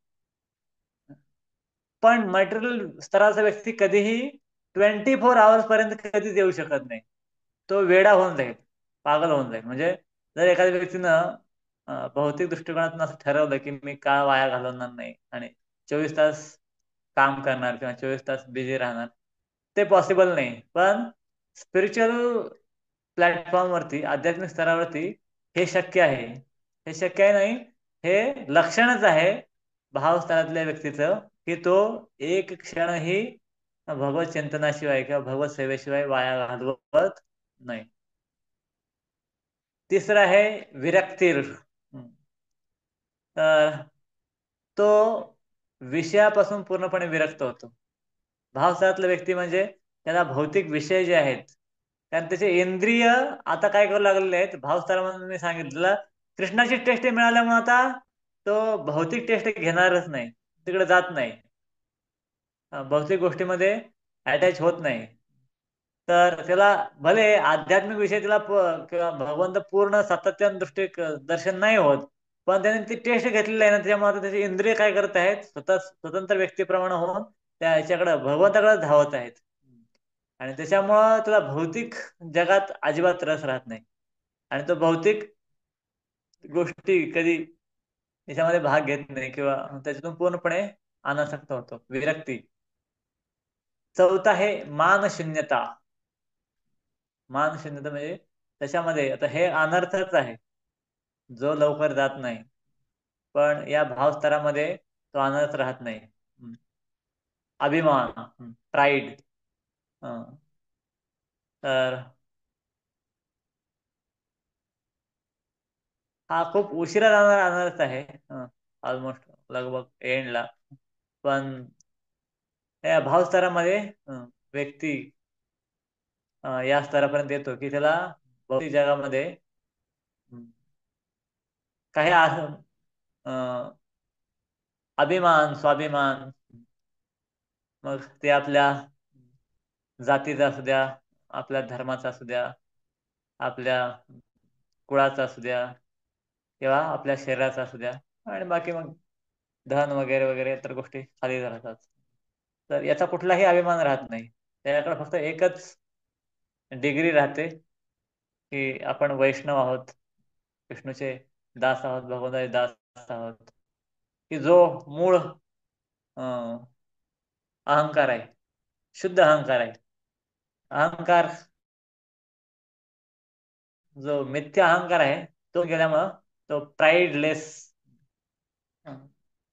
Speaker 1: पण मटेरियल स्तराचा व्यक्ती कधीही 24 आवर्स पर्यंत कधीच येऊ शकत नाही. तो वेडा होऊन जाईल, पागल होऊन जाईल. म्हणजे जर एखाद्या व्यक्तीनं भौतिक दृष्टिकोनातून असं ठरवलं की मी काळ वाया घालवणार नाही आणि 24 तास काम करणार किंवा 24 तास बिझी राहणार, ते पॉसिबल नाही. पण स्पिरिच्युअल प्लॅटफॉर्मवरती, आध्यात्मिक स्तरावरती हे शक्य आहे. हे शक्य आहे नाही, हे लक्षणच आहे भाव स्तरातल्या व्यक्तीचं की तो एक क्षणही भगवत चिंतनाशिवाय किंवा भगवत सेवेशिवाय वाया घालवत नाही. तिसरं आहे विरक्तीर. तर तो विषयापासून पूर्णपणे विरक्त होतो. भावसातला व्यक्ती म्हणजे त्याला भौतिक विषय जे आहेत, कारण त्याचे इंद्रिय आता काय करू लागलेले आहेत. भावस्थारामध्ये मी सांगितलं कृष्णाची टेस्ट मिळाल्यामुळे आता तो भौतिक टेस्ट घेणारच नाही, तिकडे जात नाही. भौतिक गोष्टीमध्ये अटॅच होत नाही. तर त्याला भले आध्यात्मिक विषय त्याला किंवा भगवंत पूर्ण सातत्य दृष्टी दर्शन नाही होत, पण त्याने ती टेस्ट घेतलेली आहे ना, त्याच्यामुळे आता त्याचे इंद्रिय काय करत आहेत, स्वतः स्वतंत्र व्यक्तीप्रमाणे होऊन त्या याच्याकडे भगवंताकडे धावत आहेत. आणि त्याच्यामुळं त्याला भौतिक जगात अजिबात रस राहत नाही. आणि तो भौतिक गोष्टी कधी त्याच्यामध्ये भाग घेत नाही किंवा त्याच्यातून पूर्णपणे अनासक्त होतो. विरक्ती. चौथा आहे मानशून्यता. मानशून्यता म्हणजे त्याच्यामध्ये आता हे अनर्थच आहे जो लवकर जात नाही. पण या भावस्तरामध्ये तो अनर्थ राहत नाही. अभिमान, प्राईड. तर हा खूप उशिरा जाणारा अनर्थ आहे. ऑलमोस्ट लगभग एंडला. पण या भावस्तरामध्ये व्यक्ती या स्तरापर्यंत येतो की त्याला भौतिक जगामध्ये काही अभिमान, स्वाभिमान, मग ते आपल्या जातीचा असू द्या, आपल्या धर्माचा असू द्या, आपल्या कुळाचा असू द्या किंवा आपल्या शरीराचा असू द्या, आणि बाकी मग धन वगैरे वगैरे तर गोष्टी खाली राहतात. तर याचा कुठलाही अभिमान राहत नाही. त्याच्याकडे फक्त एकच डिग्री राहते की आपण वैष्णव आहोत, विष्णूचे दास आहोत, भगवंताचे दास आहोत. की जो मूळ अहंकार आहे, शुद्ध अहंकार आहे. अहंकार, जो मिथ्या अहंकार आहे तो गेल्यामुळं तो प्राईडलेस,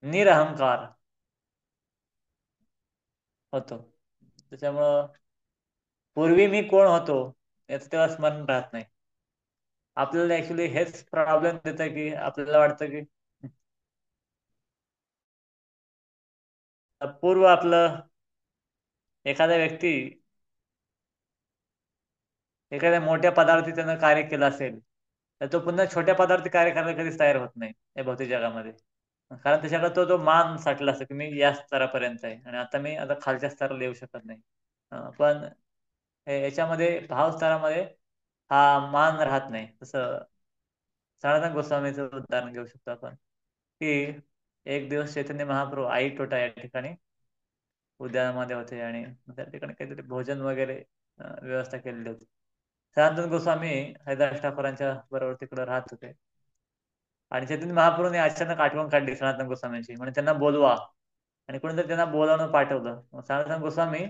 Speaker 1: निरहंकार होतो. त्याच्यामुळं पूर्वी मी कोण होतो याचं तेव्हा स्मरण राहत नाही. आपल्याला ऍक्च्युली हेच प्रॉब्लेम देतं की आपल्याला वाटतं की पूर्व आपलं एखादा व्यक्ती एखाद्या मोठ्या पदार्थी त्यानं कार्य केलं असेल तर तो पुन्हा छोट्या पदार्थी कार्य करायला कधीच तयार होत नाही या भौतिक जगामध्ये. कारण त्याच्याकडे तो तो मान साठला असतो की मी या स्तरापर्यंत आहे आणि आता मी आता खालच्या स्तराला येऊ शकत नाही. पण याच्यामध्ये भाव स्तरामध्ये हा मान राहत नाही. तसं सनातन गोस्वामीचं उदाहरण घेऊ शकतो आपण की एक दिवस चैतन्य महाप्रभू आई टोटा या ठिकाणी उद्यानामध्ये होते आणि त्या ठिकाणी काहीतरी भोजन वगैरे व्यवस्था केलेली होती. सनातन गोस्वामी हरिदास ठाकूरांच्या बरोबर तिकडे राहत होते. आणि चैतन्य महाप्रभूने अचानक आठवण काढली सनातन गोस्वामींची, म्हणजे त्यांना बोलवा. आणि कोणीतरी त्यांना बोलावून पाठवलं. मग सनातन गोस्वामी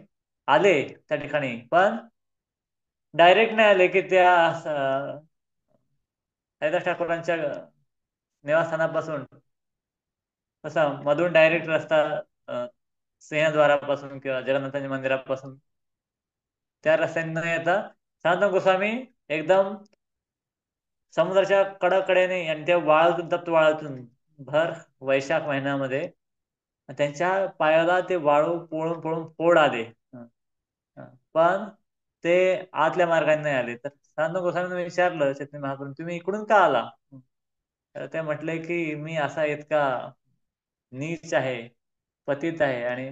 Speaker 1: आले त्या ठिकाणी, पण डायरेक्ट नाही आले की त्या हरिदास ठाकूरांच्या निवासस्थानापासून तसा मधून डायरेक्ट रस्ता अ, सिंहद्वारापासून किंवा जगन्नाथाच्या मंदिरापासून त्या रस्त्याने न येता सनातन गोस्वामी एकदम समुद्राच्या कडेने आणि त्या वाळूतून, तप्त वाळूतून भर वैशाख महिन्यामध्ये त्यांच्या पायाला ते वाळू पोळून पोळून फोड आले. हं, हं. पण ते आतल्या मार्गाने नाही आले. तर सनातन गोस्वामींनी विचारलं चैतन्य महाप्रभू, तुम्ही इकडून का आला? तर ते म्हटले की मी असा इतका नीच आहे, पतित आहे आणि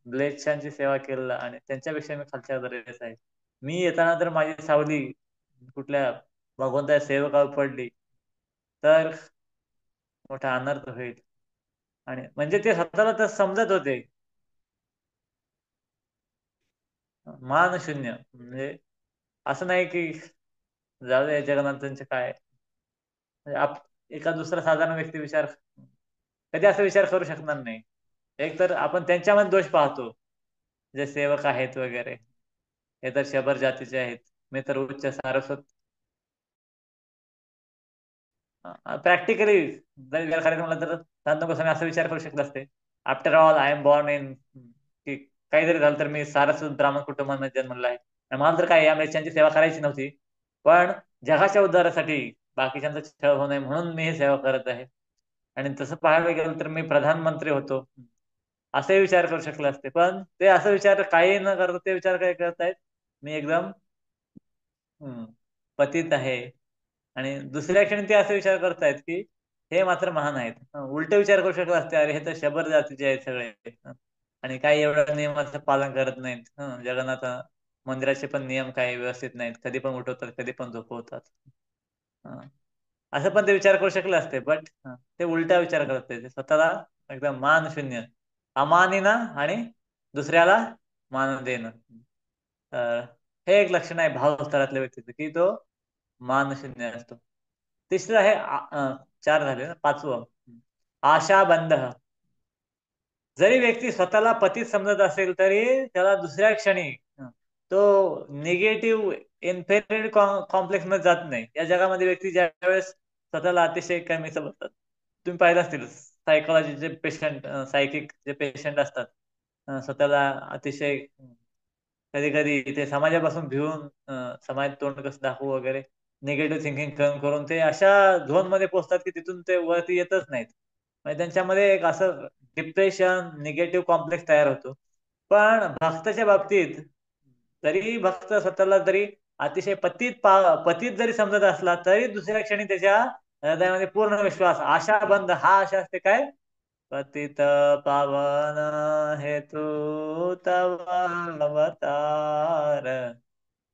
Speaker 1: म्लेच्छांची सेवा केलेला आणि त्यांच्यापेक्षा मी खालच्या दर्जाचा आहे. मी येताना तर माझी सावली कुठल्या भगवंताच्या सेवकावर पडली तर मोठा अनर्थ होईल. आणि म्हणजे ते स्वतःला तर समजत होते मान शून्य. म्हणजे असं नाही की जाऊ दे जगन्नाथांचे काय, म्हणजे एका दुसरा साधारण व्यक्ती विचार कधी असा विचार करू शकणार नाही. एक तर आपण त्यांच्यामध्ये दोष पाहतो, जे सेवक आहेत वगैरे, हे तर शबर जातीचे आहेत, मी तर उच्च सारस्वत. प्रॅक्टिकली जर विचार करायचं म्हटलं तर शांत गोस्वामी असा विचार करू शकत असते, after all I am born in, की काहीतरी झालं तर मी सारस्वत ब्राह्मण कुटुंबामध्ये जन्मलेला आहे आणि मला तर काय या मेच्यांची सेवा करायची नव्हती, पण जगाच्या उद्धारासाठी बाकीच्यांचा छळ होऊ नये म्हणून मी हे सेवा करत आहे. आणि तसं पाहायला गेलं तर मी प्रधानमंत्री होतो असे विचार करू शकले असते, पण ते असं विचार काही न करता ते विचार काय करतायत, मी एकदम हम्म, पतित आहे. आणि दुसऱ्या क्षणी ते असे विचार करतायत की हे मात्र महान आहेत. उलट विचार करू शकत असते, अरे हे तर शबर जातीचे आहेत सगळे. आणि काही एवढ्या नियमाचं पालन करत नाहीत. जगन्नाथ मंदिराचे पण नियम काही व्यवस्थित नाहीत, कधी पण उठवतात कधी पण झोपवतात. हं. असं पण ते विचार करू शकले असते, बट ते उलटा विचार करत ते स्वतःला एकदम मान शून्य, अमानिना आणि दुसऱ्याला मान देणं. तर हे एक लक्षण आहे भाव स्तरातल्या व्यक्तीचं, की तो मान शून्य असतो. तिसरं आहे चार झाले ना, पाचवं आशाबंध. जरी व्यक्ती स्वतःला पतित समजत असेल तरी त्याला दुसऱ्या क्षणी तो निगेटिव्ह इन्फेरियरिटी कॉम्प्लेक्स मध्ये जात नाही. या जगामध्ये व्यक्ती ज्या वेळेस स्वतःला अतिशय कमी समजतात, तुम्ही पाहिलं असतील सायकोलॉजीचे पेशंट, सायकिक जे पेशंट असतात, स्वतःला अतिशय कधी कधी ते समाजापासून भिवून समाज तोंड कसं दाखवू वगैरे निगेटिव्ह थिंकिंग करून करून ते अशा झोन मध्ये पोहोचतात की तिथून ते वरती येतच नाहीत. म्हणजे त्यांच्यामध्ये एक असं डिप्रेशन, निगेटिव्ह कॉम्प्लेक्स तयार होतो. पण भक्ताच्या बाबतीत जरी भक्त स्वतःला जरी अतिशय पतित जरी समजत असला तरी दुसऱ्या क्षणी त्याच्या हृदयामध्ये पूर्ण विश्वास, आशा बंद, हा आशा असते काय, पतित पावन हेतु तव अवतार,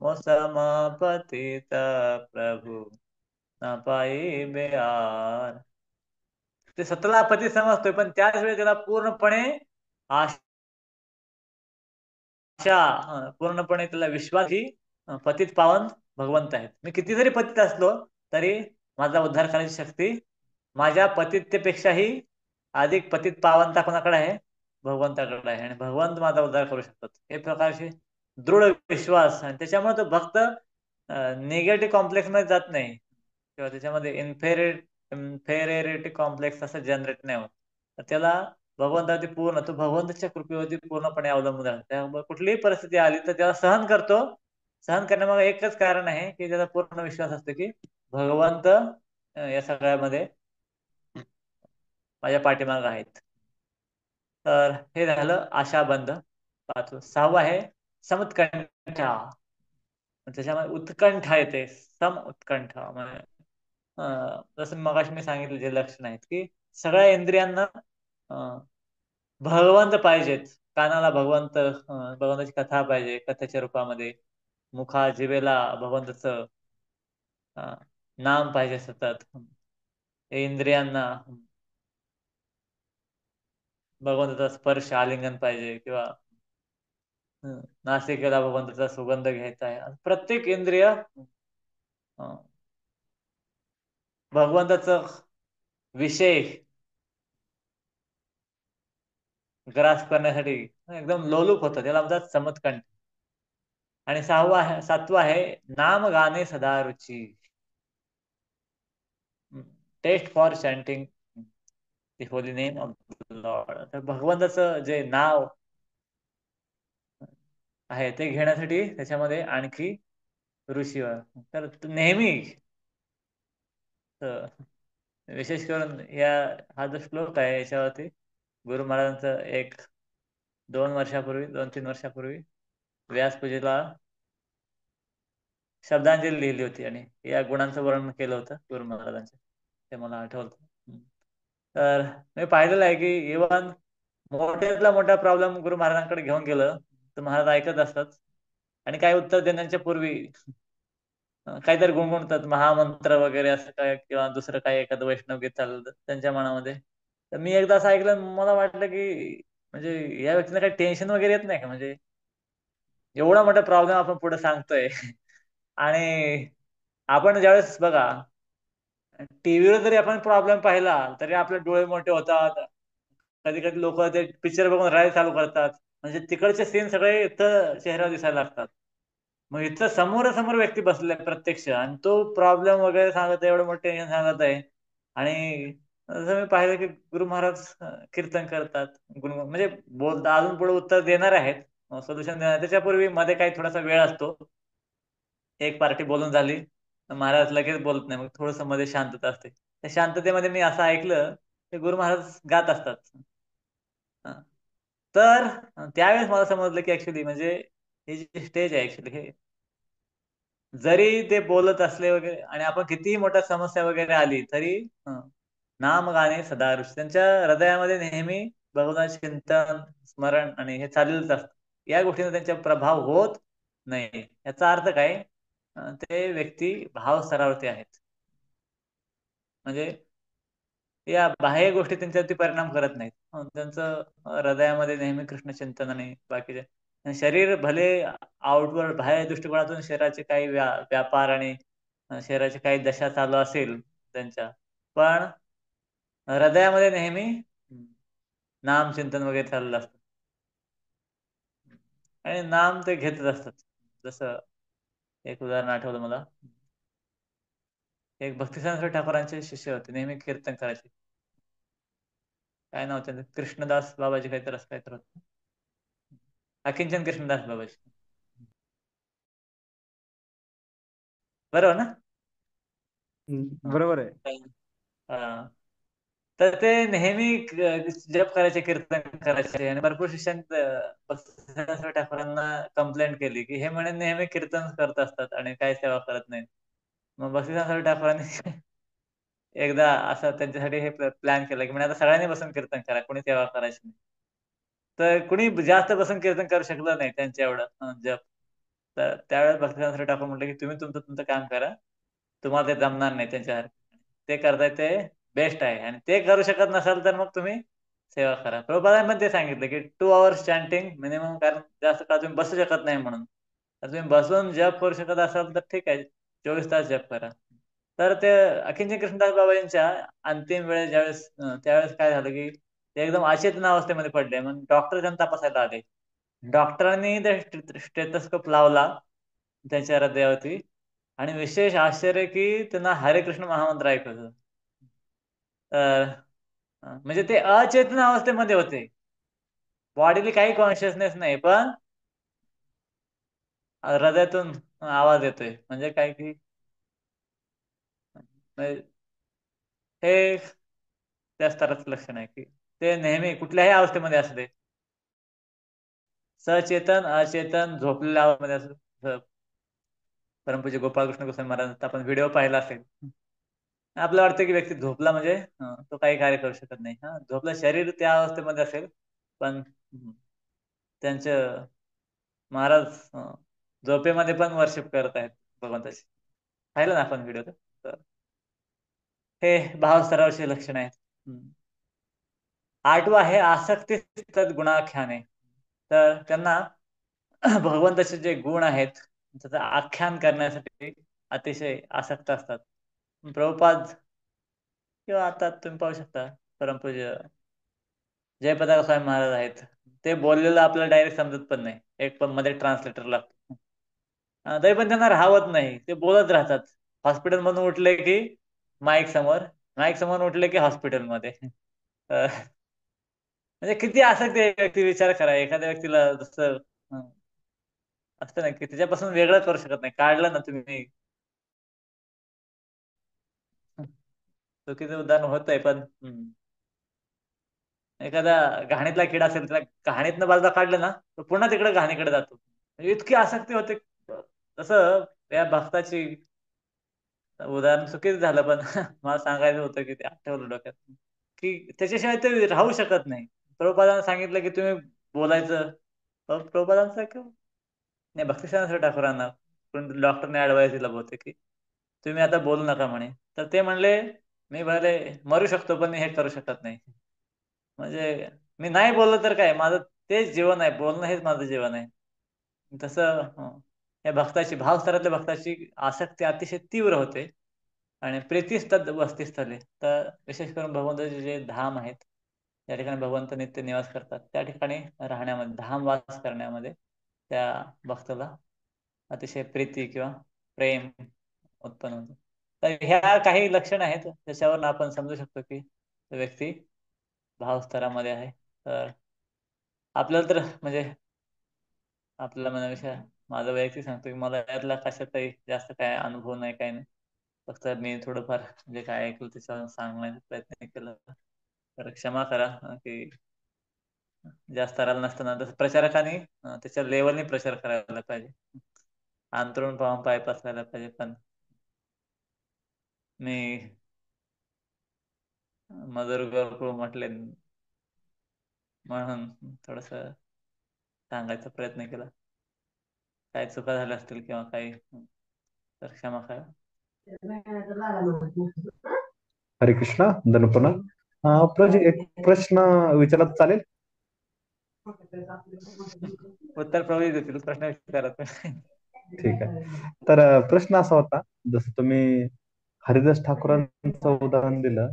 Speaker 1: मोसम पतित प्रभु न पाई बेआर. ते स्वतःला पतित समजतोय पण त्याच वेळी त्याला पूर्णपणे आशा, पूर्णपणे त्याला विश्वास की पतित पावन भगवंत आहेत. मी किती जरी पतित असलो तरी माझा उद्धार करण्याची शक्ती माझ्या पतितेपेक्षाही अधिक पतित पावनता कोणाकडे आहे, भगवंताकडे आहे. आणि भगवंत माझा उद्धार करू शकतात, हे प्रकारचे दृढ विश्वास. आणि त्याच्यामुळे तो भक्त निगेटिव्ह कॉम्प्लेक्स मध्ये जात नाही किंवा त्याच्यामध्ये इन्फेरियरिटी कॉम्प्लेक्स असं जनरेट नाही होत. तर त्याला भगवंतावरती पूर्ण, तो भगवंताच्या कृपेवरती पूर्णपणे अवलंबून राहतो. त्यामुळे कुठलीही परिस्थिती आली तर त्याला सहन करतो. सहन करण्यामागे एकच कारण आहे की त्याचा पूर्ण विश्वास असतो की भगवंत या सगळ्यामध्ये माझ्या पाठीमाग आहेत. तर हे झालं आशाबंध. पाचवं. सहावं आहे समुत्कंठा. त्याच्यामध्ये उत्कंठा येते, सम उत्कंठा म्हणजे जसं मगाशी मी सांगितलं जे लक्षण आहेत की सगळ्या इंद्रियांना भगवंत पाहिजेत. कानाला भगवंत, भगवंताची कथा पाहिजे कथेच्या रूपामध्ये. जिभेला भगवंताचं नाम पाहिजे सतत. इंद्रियांना भगवंताचा स्पर्श, आलिंगन पाहिजे किंवा नासिकेला भगवंताचा सुगंध घ्यायचा आहे. प्रत्येक इंद्रिय भगवंताचं विषय ग्रास करण्यासाठी एकदम लोलूप होतं, त्याला म्हणतात समत्कंठ. आणि सातवा आहे नाम गाणे सदा रुची, taste for chanting the holy name of Lord. तर भगवंताचं जे नाव आहे ते घेण्यासाठी त्याच्यामध्ये आणखी ऋषी तर नेहमी विशेष करून हा जो श्लोक आहे याच्यावरती गुरु महाराजांचं 2 3 वर्षापूर्वी व्यासपूजेला श्रद्धांजली लिहिली होती आणि या गुणांचं वर्णन केलं होतं गुरु महाराजांचं, ते मला आठवतं. तर मी पाहिलेलं आहे की इव्हन मोठ्यातला मोठा प्रॉब्लेम गुरु महाराजांकडे घेऊन गेलं तर महाराज ऐकत असतात आणि काही उत्तर देण्याच्या पूर्वी काहीतरी गुणगुणतात महामंत्र वगैरे असं काय, किंवा दुसरं काही एखादं वैष्णव गीत चाललं त्यांच्या मनामध्ये. तर मी एकदा असं ऐकलं, मला वाटलं की म्हणजे या व्यक्तीला काही टेन्शन वगैरे येत नाही का, म्हणजे एवढा मोठा प्रॉब्लेम आपण पुढे सांगतोय आणि आपण ज्यावेळेस बघा टीव्हीवर जरी आपण प्रॉब्लेम पाहिला तरी आपले डोळे मोठे होतात. कधी कधी लोक ते पिक्चर बघून रडायला चालू करतात, म्हणजे तिकडचे सीन सगळे इथं चेहऱ्यावर दिसायला लागतात. मग इथं समोरासमोर व्यक्ती बसले प्रत्यक्ष आणि तो प्रॉब्लेम वगैरे सांगत आहे, एवढं मोठं टेन्शन सांगत आहे. आणि जसं मी पाहिलं की गुरु महाराज कीर्तन करतात, गुणगुण म्हणजे बोलता अजून पुढे उत्तर देणार आहेत, सोल्युशन देणार. त्याच्यापूर्वी मध्ये काही थोडासा वेळ असतो, एक पार्टी बोलून झाली महाराज लगेच बोलत नाही, मग थोडस मध्ये शांतता असते. त्या शांततेमध्ये मी असं ऐकलं की गुरु महाराज गात असतात. हा. तर त्यावेळेस मला समजलं की ऍक्च्युली म्हणजे हे जे स्टेज आहे ऍक्च्युली हे, जरी ते बोलत असले वगैरे आणि आपण कितीही मोठ्या समस्या वगैरे आली तरी नाम गाणे सदा आयुष्य, त्यांच्या हृदयामध्ये नेहमी भगवान चिंतन स्मरण आणि हे चाललेलंच असतं. या गोष्टीचा त्यांचा प्रभाव होत नाही. याचा अर्थ काय, ते व्यक्ती भाव स्तरावरती आहेत, म्हणजे या बाह्य गोष्टी त्यांच्यावरती परिणाम करत नाहीत. त्यांचं हृदयामध्ये नेहमी कृष्ण चिंतन आणि बाकीचे शरीर भले आउटवर्ड बाह्य दृष्टिकोनातून शरीराचे काही व्यापार आणि शरीराची काही दशा चालू असेल त्यांच्या, पण हृदयामध्ये नेहमी नाम चिंतन वगैरे चाललेलं असतं आणि नाम ते घेतच असतात. जसं एक उदाहरण आठवलं मला, एक भक्तिसिंह ठाकूरांचे शिष्य होते, नेहमी कीर्तन करायचे. काय नाव त्यांचं, कृष्णदास बाबाजी काहीतरी असं काहीतरी होतं, अकिंचन कृष्णदास बाबाजी, बरोबर ना? हा.
Speaker 2: बरोबर आहे.
Speaker 1: हा. तर ते नेहमी जप करायचे, कीर्तन करायचे आणि भरपूर शिष्यां ठाकूरांना कंप्लेंट केली की हे म्हणे नेहमी कीर्तन करत असतात आणि काय सेवा करत नाहीत. मग बसवेश्वर ठाकूरांनी एकदा असं त्यांच्यासाठी हे प्लॅन केलं की म्हणजे आता सगळ्यांनी बसून कीर्तन करा, कोणी सेवा करायची नाही. तर कुणी जास्त बसून कीर्तन करू शकलं नाही त्यांच्या एवढं जप. तर त्यावेळेस भक्तिसिंह ठाकूर म्हटलं की तुम्ही तुमचं तुमचं काम करा, तुम्हाला ते जमणार नाही त्यांच्या, ते करताय ते बेस्ट आहे, आणि ते करू शकत नसाल तर मग तुम्ही सेवा करा. प्रभुपादांनी पण ते सांगितलं की 2 hours चॅन्टिंग मिनिमम, कारण जास्त काळ तुम्ही बसू शकत नाही म्हणून. तर तुम्ही बसून जप करू शकत असाल तर ठीक आहे, 24 तास जप करा. तर ते अखिंचन कृष्णदास बाबांच्या अंतिम वेळेस ज्यावेळेस त्यावेळेस काय झालं की ते एकदम अचेतन अवस्थेमध्ये पडले. मग डॉक्टर त्यांना तपासायला आले. डॉक्टरांनी ते स्टेथोस्कोप लावला त्यांच्या हृदयावरती आणि विशेष आश्चर्य की त्यांना हरे कृष्ण महामंत्र ऐकत होतं. तर म्हणजे ते अचेतन अवस्थेमध्ये होते, बॉडीली काही कॉन्शियसनेस नाही, पण हृदयातून आवाज येतोय, म्हणजे काय की म्हणजे हे त्या स्तराचं लक्षण आहे की ते नेहमी कुठल्याही अवस्थेमध्ये असले, सचेतन अचेतन झोपलेल्या अवस्थेमध्ये असले. परमपूज्य गोपाळकृष्ण गोस्वामी महाराजांचा आपण व्हिडिओ पाहिला असेल. आपल्याला वाटतं की व्यक्ती झोपला म्हणजे तो काही कार्य करू शकत नाही. हा, झोपला शरीर त्या अवस्थेमध्ये असेल, पण त्यांचं महाराज झोपेमध्ये पण वर्शिप करत आहेत भगवंताची. पाहिलं ना आपण व्हिडिओ, तर हे भाव स्तरावरचे लक्षण आहेत. आठवा आहे आसक्ती गुणाख्याने, तर त्यांना भगवंताचे जे गुण आहेत त्याचं आख्यान करण्यासाठी अतिशय आसक्त असतात. प्रभुपाद किंवा आता तुम्ही पाहू शकता परमपूज्य जयप्रताप स्वामी महाराज आहेत. ते बोललेलं आपल्याला डायरेक्ट समजत पण नाही, एक पण मध्ये ट्रान्सलेटर लागतो. तरी पण त्यांना राहवत नाही, ते बोलत राहतात. हॉस्पिटल मधून उठले की माईक समोर, माईक समोर उठले की हॉस्पिटलमध्ये. म्हणजे किती आसक्ती आहे व्यक्ती, विचार करा एखाद्या व्यक्तीला जसं असतं ना की त्याच्यापासून वेगळं करू शकत नाही, काढलं ना तुम्ही. चुकीचं उदाहरण होत आहे पण एखादा घाणीतला किडा असेल, त्याला घाणीतनं बाजूला काढलं ना तर पुन्हा तिकडे घाणीकडे जातो. इतकी आसक्ती होते. तसं या भक्ताची उदाहरण चुकीच झालं पण मला सांगायचं होतं की ते आठवलं डोक्यात, की त्याच्याशिवाय ते राहू शकत नाही. प्रभुपादांनी सांगितलं की तुम्ही बोलायचं. प्रभुपादांचं का नाही, भक्तिसिद्धांत ठाकूरांना पण डॉक्टरने ऍडवाइस दिला बहुतेक की तुम्ही आता बोलू नका म्हणे. तर ते म्हणले मी भले मरू शकतो पण मी हे करू शकत नाही. म्हणजे मी नाही बोललो तर काय, माझं तेच जीवन आहे, बोलणं हेच माझं जीवन आहे. तसं या भक्ताची, भावस्तरातल्या भक्ताची आसक्ती अतिशय तीव्र होते. आणि प्रीतीस्तद वस्तीस्थले, तर विशेष करून भगवंताचे जे धाम आहेत त्या ठिकाणी भगवंत नित्य निवास करतात, त्या ठिकाणी राहण्यामध्ये, धाम वास करण्यामध्ये त्या भक्ताला अतिशय प्रीती किंवा प्रेम उत्पन्न होतं. तर ह्या काही लक्षणं आहेत त्याच्यावरून आपण समजू शकतो की तो व्यक्ती भावस्तरामध्ये आहे. तर आपल्याला तर म्हणजे आपल्याला म्हणण्यापेक्षा माझं वैयक्तिक सांगतो की मला यातला कशाचाही जास्त काय अनुभव नाही, काही नाही. फक्त मी थोडंफार म्हणजे काय ऐकलं त्याच्यावर सांगण्याचा प्रयत्न केला. तर क्षमा करा की जास्त स्तराला नसताना तसं प्रचारकाने त्याच्या लेवलने प्रचार करायला पाहिजे. अंतरून पाहून पाय पसरायला पाहिजे. पण मी मजूर गुरुकुळ म्हटले म्हणून थोडस सांगायचा प्रयत्न केला. काय चुका झाल्या असतील किंवा काही, तर क्षमा करा.
Speaker 2: हरे कृष्णा धनुपना. एक प्रश्न विचारत चालेल?
Speaker 1: उत्तर प्रभू देतील, प्रश्न विचारत.
Speaker 2: ठीक आहे. तर प्रश्न असा होता, जसं तुम्ही हरिदास ठाकूरांचं उदाहरण दिलं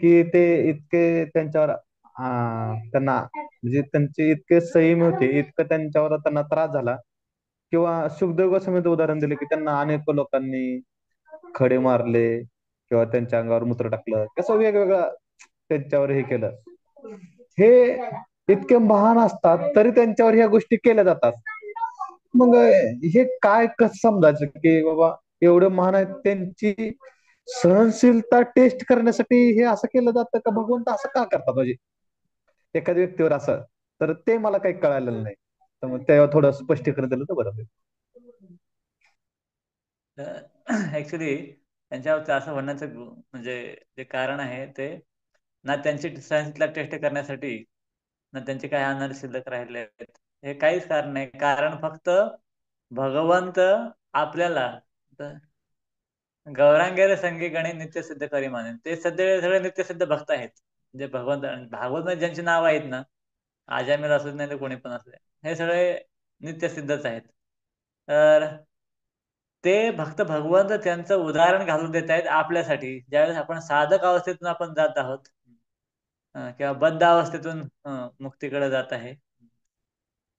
Speaker 2: की ते इतके त्यांच्यावर त्यांना म्हणजे त्यांचे इतके संयमी होते, इतकं त्यांच्यावर त्यांना त्रास झाला, किंवा सुखदेव गोस्वामीचं उदाहरण दिलं की त्यांना अनेक लोकांनी खडे मारले किंवा त्यांच्या अंगावर मूत्र टाकलं, कसं वेगवेगळं त्यांच्यावर हे केलं. हे इतके महान असतात तरी त्यांच्यावर ह्या गोष्टी केल्या जातात. मग हे काय कसं समजायचं की बाबा एवढं महान आहेत, त्यांची सहनशीलता टेस्ट करण्यासाठी हे असं केलं जातं का? भगवंत असं का करतात म्हणजे एखाद्या व्यक्तीवर असं? तर ते मला काही कळालेलं नाही, तर मग त्यावर थोडं स्पष्टीकरण दिलं तर बरं होईल.
Speaker 1: ऍक्च्युली त्यांच्यावर असं म्हणण्याचं म्हणजे जे कारण आहे ते ना त्यांची सहनशीलता टेस्ट करण्यासाठी, ना त्यांचे काही आनंद शिल्लक राहिले आहेत, हे काहीच कारण नाही. कारण फक्त भगवंत आपल्याला गौरांगेर संगीगणे नित्य सिद्ध करी माने, ते सध्या सगळे नित्य सिद्ध भक्त आहेत. जे भगवंत भागवत मध्ये ज्यांची नाव आहेत ना, आजामीर असू नाही तर कोणी पण असू दे, हे सगळे नित्य सिद्धच आहेत. तर ते भक्त भगवंत त्यांचं उदाहरण घालून देत आहेत आपल्यासाठी. ज्यावेळेस आपण साधक अवस्थेतून आपण जात आहोत किंवा बद्ध अवस्थेतून मुक्तीकडे जात आहे,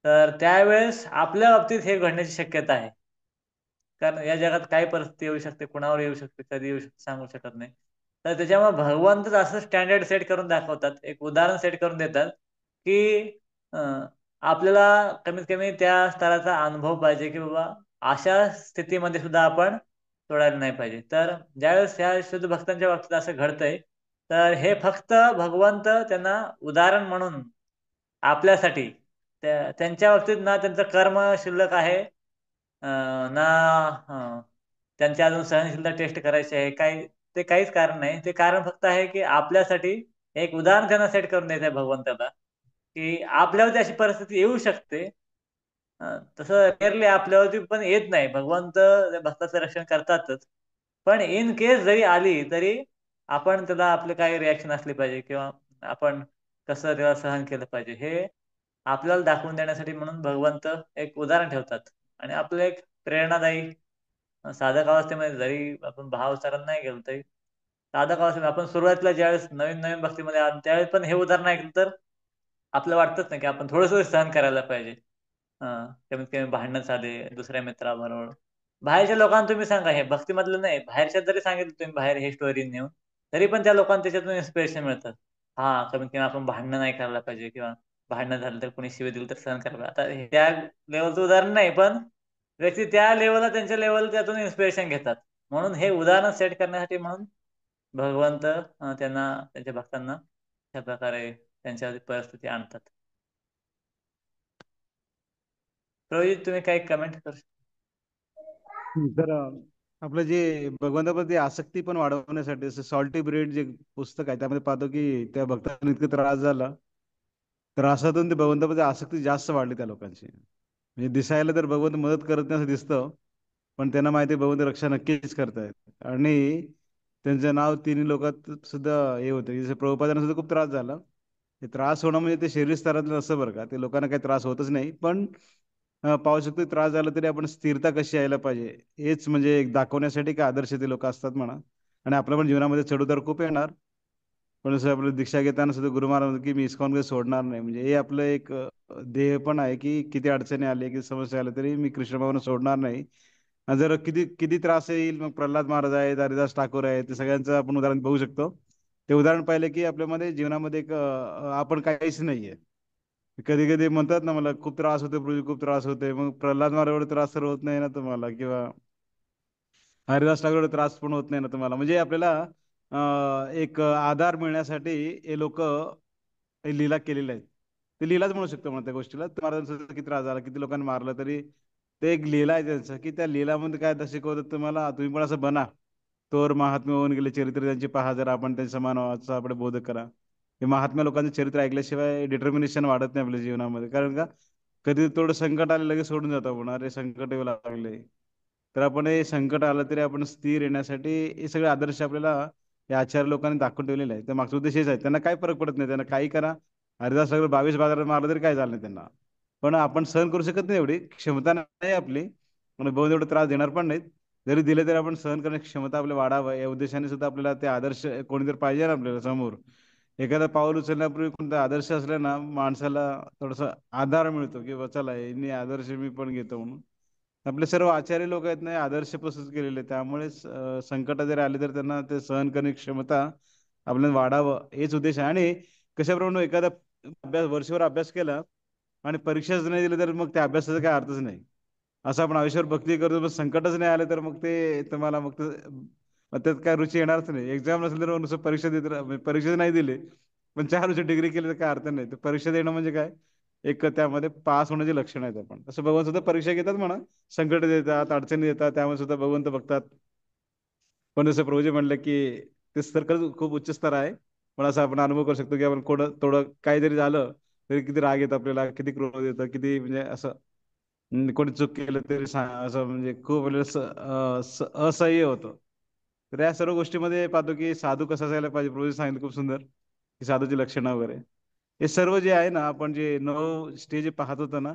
Speaker 1: तर त्यावेळेस आपल्या बाबतीत हे घडण्याची शक्यता आहे. कारण या जगात काय परिस्थिती येऊ शकते, कुणावर येऊ शकते, कधी येऊ शकते, सांगू शकत नाही. तर त्याच्यामुळे भगवंतच असं स्टँडर्ड सेट करून दाखवतात, एक उदाहरण सेट करून देतात की आपल्याला कमीत कमी त्या स्तराचा अनुभव पाहिजे की बाबा अशा स्थितीमध्ये सुद्धा आपण सोडायला नाही पाहिजे. तर ज्यावेळेस ह्या शुद्ध भक्तांच्या बाबतीत असं घडतंय, तर हे फक्त भगवंत त्यांना उदाहरण म्हणून आपल्यासाठी, त्यांच्या बाबतीत ना त्यांचं कर्म शिल्लक आहे, ना त्यांची अजून सहनशीलता टेस्ट करायची आहे, काही ते काहीच कारण नाही. ते कारण फक्त आहे की आपल्यासाठी एक उदाहरण त्यांना सेट करून द्यायचं आहे भगवंताला, की आपल्यावरती अशी परिस्थिती येऊ शकते. तसं रेअरली आपल्यावरती पण येत नाही, भगवंत त्या भक्ताचं रक्षण करतातच. पण इन केस जरी आली तरी आपण त्याला आपले काही रिॲक्शन असली पाहिजे किंवा आपण कसं त्याला सहन केलं पाहिजे, हे आपल्याला दाखवून देण्यासाठी म्हणून भगवंत एक उदाहरण ठेवतात. आणि आपलं एक प्रेरणादायी साधक अवस्थेमध्ये जरी आपण भाव चरण नाही गेलो तरी साधा का असेल, आपण सुरुवातीला ज्यावेळेस नवीन नवीन भक्तीमध्ये आलो त्यावेळेस पण हे उदाहरण ऐकलं तर आपलं वाटतंच नाही की आपण थोडंसं सहन करायला पाहिजे. कमीत कमी भांडणं झाले दुसऱ्या मित्राबरोबर, बाहेरच्या लोकांना तुम्ही सांगा, हे भक्तीमधलं नाही, बाहेरच्या जरी सांगितलं तुम्ही बाहेर हे स्टोरी नेऊन, तरी पण त्या लोकांना त्याच्यातून इन्स्पिरेशन मिळतं. हा, कमीत कमी आपण भांडणं नाही करायला पाहिजे, किंवा भांडणं झालं तर कोणी शिवी दिलं तर सहन करायला पाहिजे. आता त्या लेवलचं उदाहरण नाही, पण व्यक्ती त्या लेवलला त्यांच्या लेवल त्यातून इन्स्पिरेशन घेतात. म्हणून हे उदाहरण सेट करण्यासाठी म्हणून भगवंत त्यांना, त्यांच्या भक्तांना त्या प्रकारे त्यांच्यावरती परिस्थिती आणतात. रोहित, तुम्ही काही कमेंट करू शकता?
Speaker 3: तर आपलं जे भगवंताप्रती आसक्ती पण वाढवण्यासाठी असं सॉल्टी ब्रेड जे पुस्तक आहे त्यामध्ये पाहतो की त्या भक्तांना इतका त्रास झाला, त्रासातून ते भगवंताप्रती आसक्ती जास्त वाढली त्या लोकांची. म्हणजे दिसायला तर भगवंत मदत करत नाही असं दिसतं, पण त्यांना माहिती आहे भगवंत रक्षा नक्कीच करतायत. आणि त्यांचं नाव तिन्ही लोकात सुद्धा हे होतं, जसं प्रभुपादांना सुद्धा खूप त्रास झाला. ते त्रास होणं म्हणजे ते शरीर स्तरातलं नसतं बरं का, ते लोकांना काही त्रास होतच नाही, पण पाहू शकतो त्रास झाला तरी आपण स्थिरता कशी यायला पाहिजे हेच म्हणजे एक दाखवण्यासाठी काय आदर्श ते लोक असतात म्हणा. आणि आपल्या पण जीवनामध्ये चढउतार खूप येणार, पण जसं आपलं दीक्षा घेताना सुद्धा गुरु महाराज म्हणतात की मी इस्कॉन कधी सोडणार नाही. म्हणजे हे आपलं एक ध्येय पण आहे की किती अडचणी आले किती समस्या आल्या तरी मी कृष्ण भावना सोडणार नाही. आणि जर किती किती त्रास येईल, मग प्रल्हाद महाराज आहेत, हरिदास ठाकूर आहेत, ते सगळ्यांचं आपण उदाहरण बघू शकतो. ते उदाहरण पाहिलं की आपल्यामध्ये जीवनामध्ये एक आपण काहीच नाहीये. कधी कधी म्हणतात ना मला खूप त्रास होते प्रभू, खूप त्रास होते, मग प्रल्हाद महाराज एवढे त्रास तर होत नाही ना तुम्हाला, किंवा हरिदास ठाकरे एवढे त्रास पण होत नाही ना तुम्हाला. म्हणजे आपल्याला एक आधार मिळण्यासाठी हे लोक लीला केलेल्या आहेत. ते लीलाच म्हणू शकतो म्हणून त्या गोष्टीला. महाराजांचा किती त्रास झाला, किती लोकांनी मारलं, तरी ते एक लीला आहे त्यांचं, की त्या लीलामध्ये काय शिकवतात तुम्हाला, तुम्ही पण असं बना. तोर महात्मे होऊन गेले, चरित्र त्यांची पहा, जर आपण त्यांच्या समान व्हायचं आपण बोध करा. हे महात्म्या लोकांचं चरित्र ऐकल्याशिवाय डिटर्मिनेशन वाढत नाही आपल्या जीवनामध्ये. कारण का कधी थोडं संकट आलं लगेच सोडून जातो आपण, अरे संकट येऊ लागले. तर आपण हे संकट आलं तरी आपण स्थिर येण्यासाठी हे सगळे आदर्श आपल्याला या आचार्य लोकांनी दाखवून ठेवलेले आहे. तर मागचा उद्देश हेच आहे, त्यांना काही फरक पडत नाही, त्यांना काही करा. हरिदास सगळं 22 बाजारात मारलं तरी काय झालं नाही त्यांना. पण आपण सहन करू शकत नाही, एवढी क्षमता नाही आपली, आणि बहुत एवढा त्रास देणार पण नाहीत. जरी दिले तरी आपण सहन करण्याची क्षमता आपल्या वाढावं या उद्देशाने सुद्धा आपल्याला ते आदर्श कोणीतरी पाहिजे ना आपल्याला समोर. एखादा पाऊल उचलण्यापूर्वी कोणता आदर्श असला ना, माणसाला थोडासा आधार मिळतो की चला यांनी आदर्श मी पण घेतो म्हणून. आपले सर्व आचार्य लोक आहेत ना, आदर्श प्रस्तुत केलेले, त्यामुळेच संकट जरी आले तर त्यांना ते सहन करण्याची क्षमता आपल्याला वाढावं हेच उद्देश आहे. आणि कशाप्रमाणे एखादा अभ्यास वर्षभर अभ्यास केला आणि परीक्षाच नाही दिली तर मग त्या अभ्यासाचा काय अर्थच नाही. असं आपण आयुष्यावर भक्ती करतो, पण संकटच नाही आलं तर मग ते तुम्हाला मग त्यात काय रुची येणारच नाही. एक्झाम नसेल तर नुसतं परीक्षा देत म्हणजे परीक्षा नाही दिली पण 4 वर्ष डिग्री केली तर काय अर्थ नाही. तर परीक्षा देणं म्हणजे काय, एक त्यामध्ये पास होण्याचे लक्षण आहेत. आपण असं भगवान सुद्धा परीक्षा घेतात म्हणा, संकट देतात, अडचणी देतात, त्यामुळे सुद्धा भगवंत बघतात. पण जसं प्रभूजी म्हणलं की ते स्तर खरंच खूप उच्च स्तर आहे. पण असं आपण अनुभव करू शकतो की आपण थोडं थोडं काही जरी झालं तरी किती राग येतं आपल्याला, किती क्रोध येतं, किती म्हणजे असं कोणी चूक केलं तरी असं म्हणजे खूप आपल्याला असह्य होतं. तर या सर्व गोष्टीमध्ये पाहतो की साधू कसा असायला पाहिजे. प्रभूजी सांगितलं खूप सुंदर की साधूची लक्षणं वगैरे हे सर्व जे आहे ना, आपण जे 9 स्टेज पाहत होतो ना,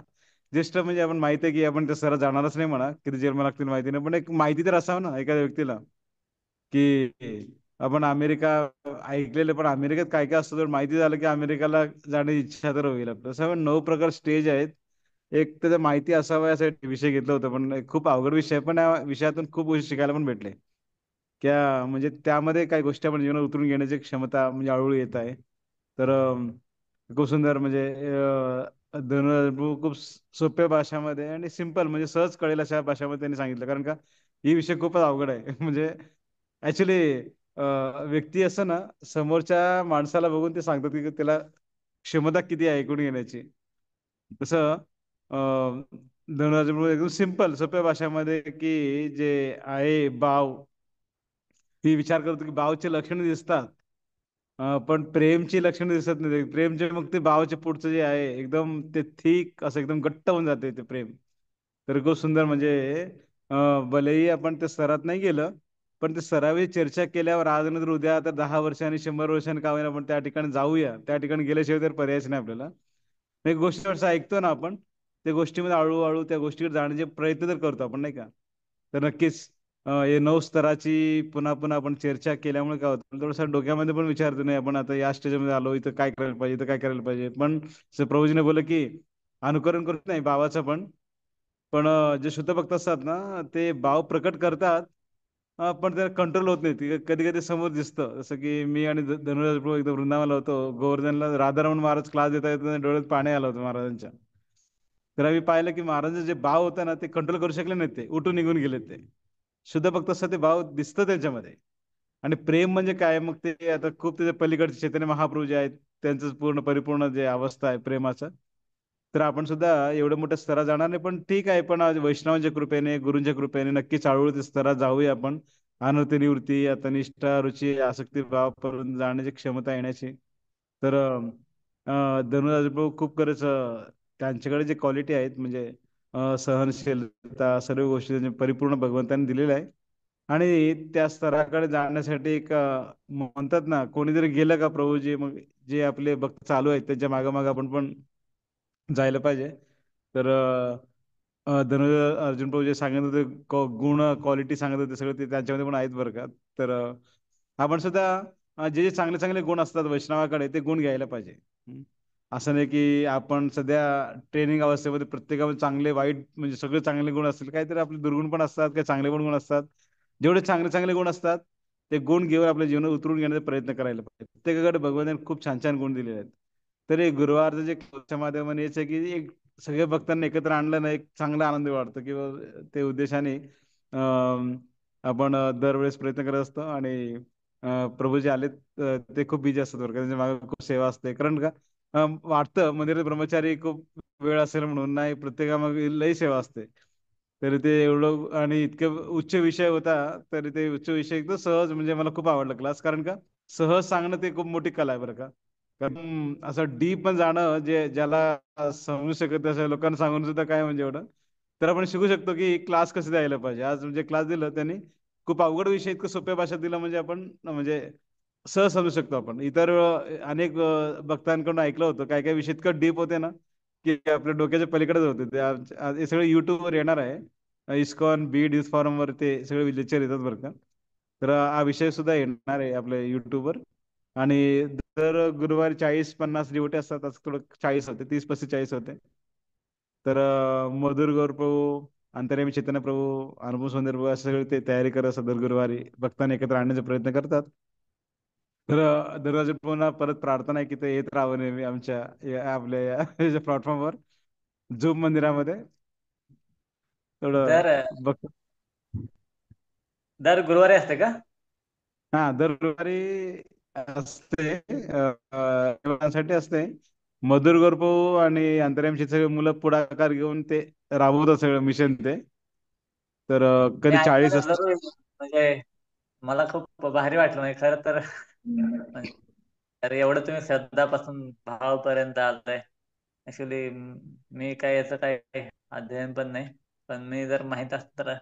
Speaker 3: ज्येष्ठ म्हणजे आपण माहिती आहे की आपण ते सर जाणारच नाही म्हणा, किती जन्म लागतील माहिती नाही, पण एक माहिती तर असावं ना एखाद्या व्यक्तीला की आपण अमेरिका ऐकलेलं, पण अमेरिकेत काय काय असतं जर माहिती झालं की अमेरिकाला जाण्याची इच्छा तर होईल आपलं. तसं 9 प्रकार स्टेज आहेत. एक तर माहिती असावं यासाठी विषय घेतला होता, पण खूप अवघड विषय आहे, पण या विषयातून खूप गोष्टी शिकायला पण भेटले. त्या म्हणजे त्यामध्ये काही गोष्टी आपण जीवनात उतरून घेण्याची क्षमता म्हणजे हळूहळू येत आहे. तर खूप सुंदर म्हणजे खूप सोप्या भाषामध्ये आणि सिंपल म्हणजे सहज कळेल अशा भाषामध्ये त्यांनी सांगितलं. कारण का ही विषय खूपच अवघड आहे म्हणजे ऍक्च्युली व्यक्ती असं ना समोरच्या माणसाला बघून ते सांगतात की त्याला क्षमता किती आहे ऐकून घेण्याची. तसं धनुराज एकदम सिंपल सोप्या भाषामध्ये की जे आहे बाव, ती विचार करतो की बावचे लक्षण दिसतात, पण प्रेमची लक्षणं दिसत नाही. प्रेमचे मग ते भावाच्या पुढचं जे आहे एकदम ते थिक असं एकदम घट्ट होऊन जाते ते प्रेम. तर खूप सुंदर म्हणजे भलेही आपण ते सरात नाही गेलं, पण ते सरावी चर्चा केल्यावर आज नंतर उद्या आता 10 वर्षांनी 100 वर्षांनी का होईना आपण त्या ठिकाणी जाऊया. त्या ठिकाणी गेल्याशिवाय तर पर्यायच नाही आपल्याला. एक गोष्ट असं ऐकतो ना आपण, त्या गोष्टीमध्ये हळूहळू त्या गोष्टीवर जाण्याचे प्रयत्न तर करतो आपण नाही का. तर नक्कीच हे 9 स्तराची पुन्हा पुन्हा आपण चर्चा केल्यामुळे काय होतं थोडंसं डोक्यामध्ये पण विचारतो नाही आपण आता या स्टेजमध्ये आलो इथं काय करायला पाहिजे इथं काय करायला पाहिजे पण जसं प्रभूजीने बोललं की अनुकरण करत नाही भावाचं पण जे शुद्ध भक्त असतात ना ते भाव प्रकट करतात पण त्याला कंट्रोल होत नाही कधी कधी समोर दिसतं जसं की मी आणि धनुराज प्रभू एकदा वृंदावनला होतो गोवर्धनला राधारमण महाराज क्लास देता येत डोळ्यात पाणी आलं होतं महाराजांच्या तर आम्ही पाहिलं की महाराजांचं जे भाव होतं ना ते कंट्रोल करू शकले नाहीत ते उठून निघून गेले ते शुद्ध भक्त असतात ते भाव दिसतं त्यांच्यामध्ये आणि प्रेम म्हणजे काय मग ते आता खूप त्याच्या पलीकडचे चैतन्य महाप्रभू जे आहेत त्यांचं पूर्ण परिपूर्ण जे अवस्था आहे प्रेमाचं तर आपण सुद्धा एवढ्या मोठ्या स्तरात जाणार नाही पण ठीक आहे पण आज वैष्णवांच्या कृपेने गुरूंच्या कृपेने नक्की हळूहळू त्या स्तरात जाऊया आपण अनर्थ निवृत्ती आता निष्ठा रुची आसक्ती भाव पर्यंत जाण्याची क्षमता येण्याची तर धनुराज प्रभू खूप खरंच त्यांच्याकडे जे क्वालिटी आहेत म्हणजे सहनशीलता सर्व गोष्टी त्यांच्या परिपूर्ण भगवंतांनी दिलेल्या आहे आणि त्या स्तराकडे जाण्यासाठी एक म्हणतात ना कोणीतरी गेलं का प्रभूजी मग जे आपले भक्त चालू आहेत त्यांच्या मागं मागं आपण पण जायला पाहिजे तर धनुर्धर अर्जुन प्रभू जे सांगत होते गुण क्वालिटी सांगत होते सगळं ते त्यांच्यामध्ये पण आहेत बरं का तर आपण सुद्धा जे जे चांगले चांगले गुण असतात वैष्णवाकडे ते गुण घ्यायला पाहिजे असं नाही की आपण सध्या ट्रेनिंग अवस्थेमध्ये प्रत्येकामध्ये चांगले वाईट म्हणजे सगळे चांगले गुण असतील काहीतरी आपले दुर्गुण पण असतात काही चांगले पण गुण असतात जेवढे चांगले चांगले गुण असतात ते गुण घेऊन आपल्या जीवनात उतरून घेण्याचा प्रयत्न करायला पाहिजे प्रत्येकाकडे भगवंताने खूप छान छान गुण दिलेले आहेत तरी गुरुवारचं जे कोच्या माध्यमाने याचं की एक सगळ्या भक्तांना एकत्र आणलं ना एक चांगला आनंद वाटतो किंवा ते उद्देशाने आपण दरवेळेस प्रयत्न करत असतो आणि प्रभू जे आले ते खूप बिझी असतात बरं का त्यांच्या मागे खूप सेवा असते कारण का वाटतं मंदिरात ब्रह्मचारी खूप वेळ असेल म्हणून नाही प्रत्येकामागे लई सेवा असते तरी ते एवढं आणि इतके उच्च विषय होता तरी ते उच्च विषय एकदम सहज म्हणजे मला खूप आवडलं क्लास कारण का सहज सांगणं ते खूप मोठी कला आहे बरं का कारण असं डीप पण जाणं जे ज्याला समजू शकत अशा लोकांना सांगून सुद्धा काय म्हणजे एवढं तर आपण शिकू शकतो की क्लास कसं द्यायला पाहिजे आज म्हणजे क्लास दिलं त्यांनी खूप अवघड विषय इतकं सोप्या भाषेत दिला म्हणजे आपण म्हणजे सहज समजू शकतो आपण इतर अनेक भक्तांकडून ऐकलं होतं काय काय विषय इतकं डीप होते ना की आपल्या डोक्याच्या पलीकडेच होते ते हे सगळं युट्यूबवर येणार आहे इस्कॉन बीड इस फॉरम वर ते सगळे लेक्चर येतात बरं का तर हा विषय सुद्धा येणार आहे आपल्या युट्यूबवर आणि दर गुरुवारी 40-50 डिवोटी असतात असं थोडं 40 होते 30-35 होते तर मधुर गौर प्रभू अंतर्यामी चैतन्य प्रभू अनुभव सुंदर प्रभू असं सगळे ते तयारी करत असतात दर गुरुवारी भक्तांना एकत्र आणण्याचा प्रयत्न करतात तर दरवाजे पुन्हा परत प्रार्थना आहे की ते येत राहावं नेहमी आमच्या आपल्या या प्लॅटफॉर्मवर झूम मंदिरामध्ये थोडं
Speaker 1: दर
Speaker 3: बघ
Speaker 1: दर गुरुवारी असते का?
Speaker 3: हा दर रविवारी असते साठी असते मधुर गोरपो आणि अंतर्यामशी सगळे मुलं पुढाकार घेऊन ते राबवतात सगळं मिशन ते तर
Speaker 1: मी
Speaker 3: कधी 40
Speaker 1: ऐकलं
Speaker 3: असतात
Speaker 1: जरूर म्हणजे मला खूप भारी वाटलं नाही खरं तर म्हणजे अरे एवढं तुम्ही श्रद्धापासून भावापर्यंत आलंय ऍक्च्युली मी काय याचं काय अध्ययन पण नाही पण मी जर माहित असत तर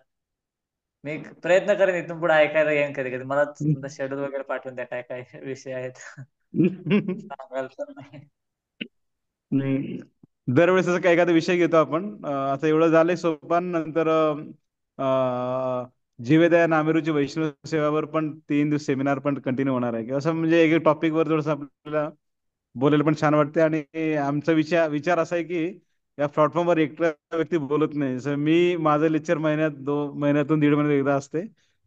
Speaker 1: मी एक प्रयत्न करेन इथून पुढे ऐकायला येईन कधी कधी मला तुमचा शेड्यूल वगैरे पाठवून द्या काय काय विषय आहेत सांगाल तर नाही.
Speaker 3: नाही. दरवेळेस असं काय एखादा विषय घेतो आपण आता एवढं झालंय सोपान नंतर जीवदया नामेरूची वैष्णव सेवावर पण 3 दिवस सेमिनार पण कंटिन्यू होणार आहे असं म्हणजे एक टॉपिक वर थोडंसं आपल्याला बोलायला पण छान वाटते आणि आमचा विचार विचार असा आहे की या प्लॅटफॉर्मवर एकटा व्यक्ती बोलत नाही जसं मी माझं लेक्चर महिन्यातून 1.5 महिन्यात एकदा असते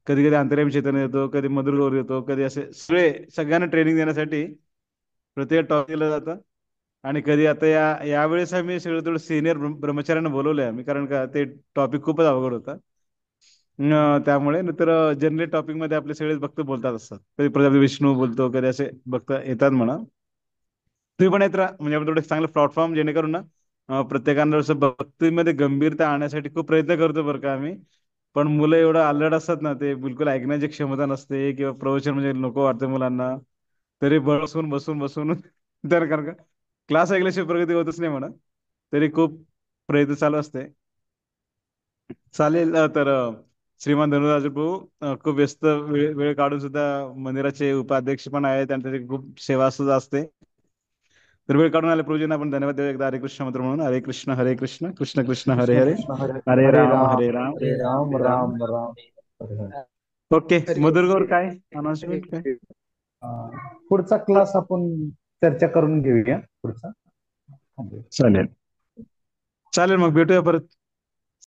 Speaker 3: कधी कधी अंतर्यामी चैतन्य येतो कधी मधुर गौर येतो कधी असे सगळ्यांना ट्रेनिंग देण्यासाठी प्रत्येक टॉपिक दिलं जातं आणि कधी आता यावेळेस आम्ही सगळं थोडं सिनियर ब्रह्मचार्यांना बोलवलंय आम्ही कारण का ते टॉपिक खूपच अवघड होता त्यामुळे नंतर जनरल टॉपिक मध्ये आपले सगळेच भक्त बोलतात असतात कधी प्रजापती विष्णू बोलतो कधी असे भक्त येतात म्हणा तुम्ही पण येत राहा म्हणजे आपण थोडं चांगलं प्लॅटफॉर्म जेणेकरून ना प्रत्येकानं जसं भक्तीमध्ये गंभीरता आणण्यासाठी खूप प्रयत्न करतो बरं का आम्ही पण मुलं एवढं अल्लड असतात ना ते बिलकुल ऐकण्याची क्षमता नसते किंवा प्रवचन म्हणजे नको वाटतं मुलांना तरी बसून बसून बसून तर कारण का क्लास ऐकल्याशिवाय प्रगती होतच नाही म्हणा तरी खूप प्रयत्न चालू असते चालेल तर श्रीमान धनुराज प्रभू खूप व्यस्त वेळ काढून सुद्धा मंदिराचे उपाध्यक्ष पण आहेत आणि त्याची खूप सेवा सुद्धा असते तर वेळ काढून आले प्रभूजींना आपण धन्यवाद देऊ एकदा हरे कृष्ण मंत्र म्हणून हरे कृष्ण कृष्ण कृष्ण हरे
Speaker 2: कृष्ण
Speaker 3: हरे
Speaker 2: कृष्ण हरे
Speaker 3: हरे
Speaker 2: हरे
Speaker 3: राम
Speaker 2: राम
Speaker 3: हरे राम
Speaker 2: हरे राम
Speaker 3: हरे राम
Speaker 2: राम राम
Speaker 3: ओके, मधुरगौर काय अनाउन्समेंट काय?
Speaker 2: पुढचा क्लास आपण चर्चा करून घेऊया पुढचा.
Speaker 3: चालेल चालेल, मग भेटूया परत.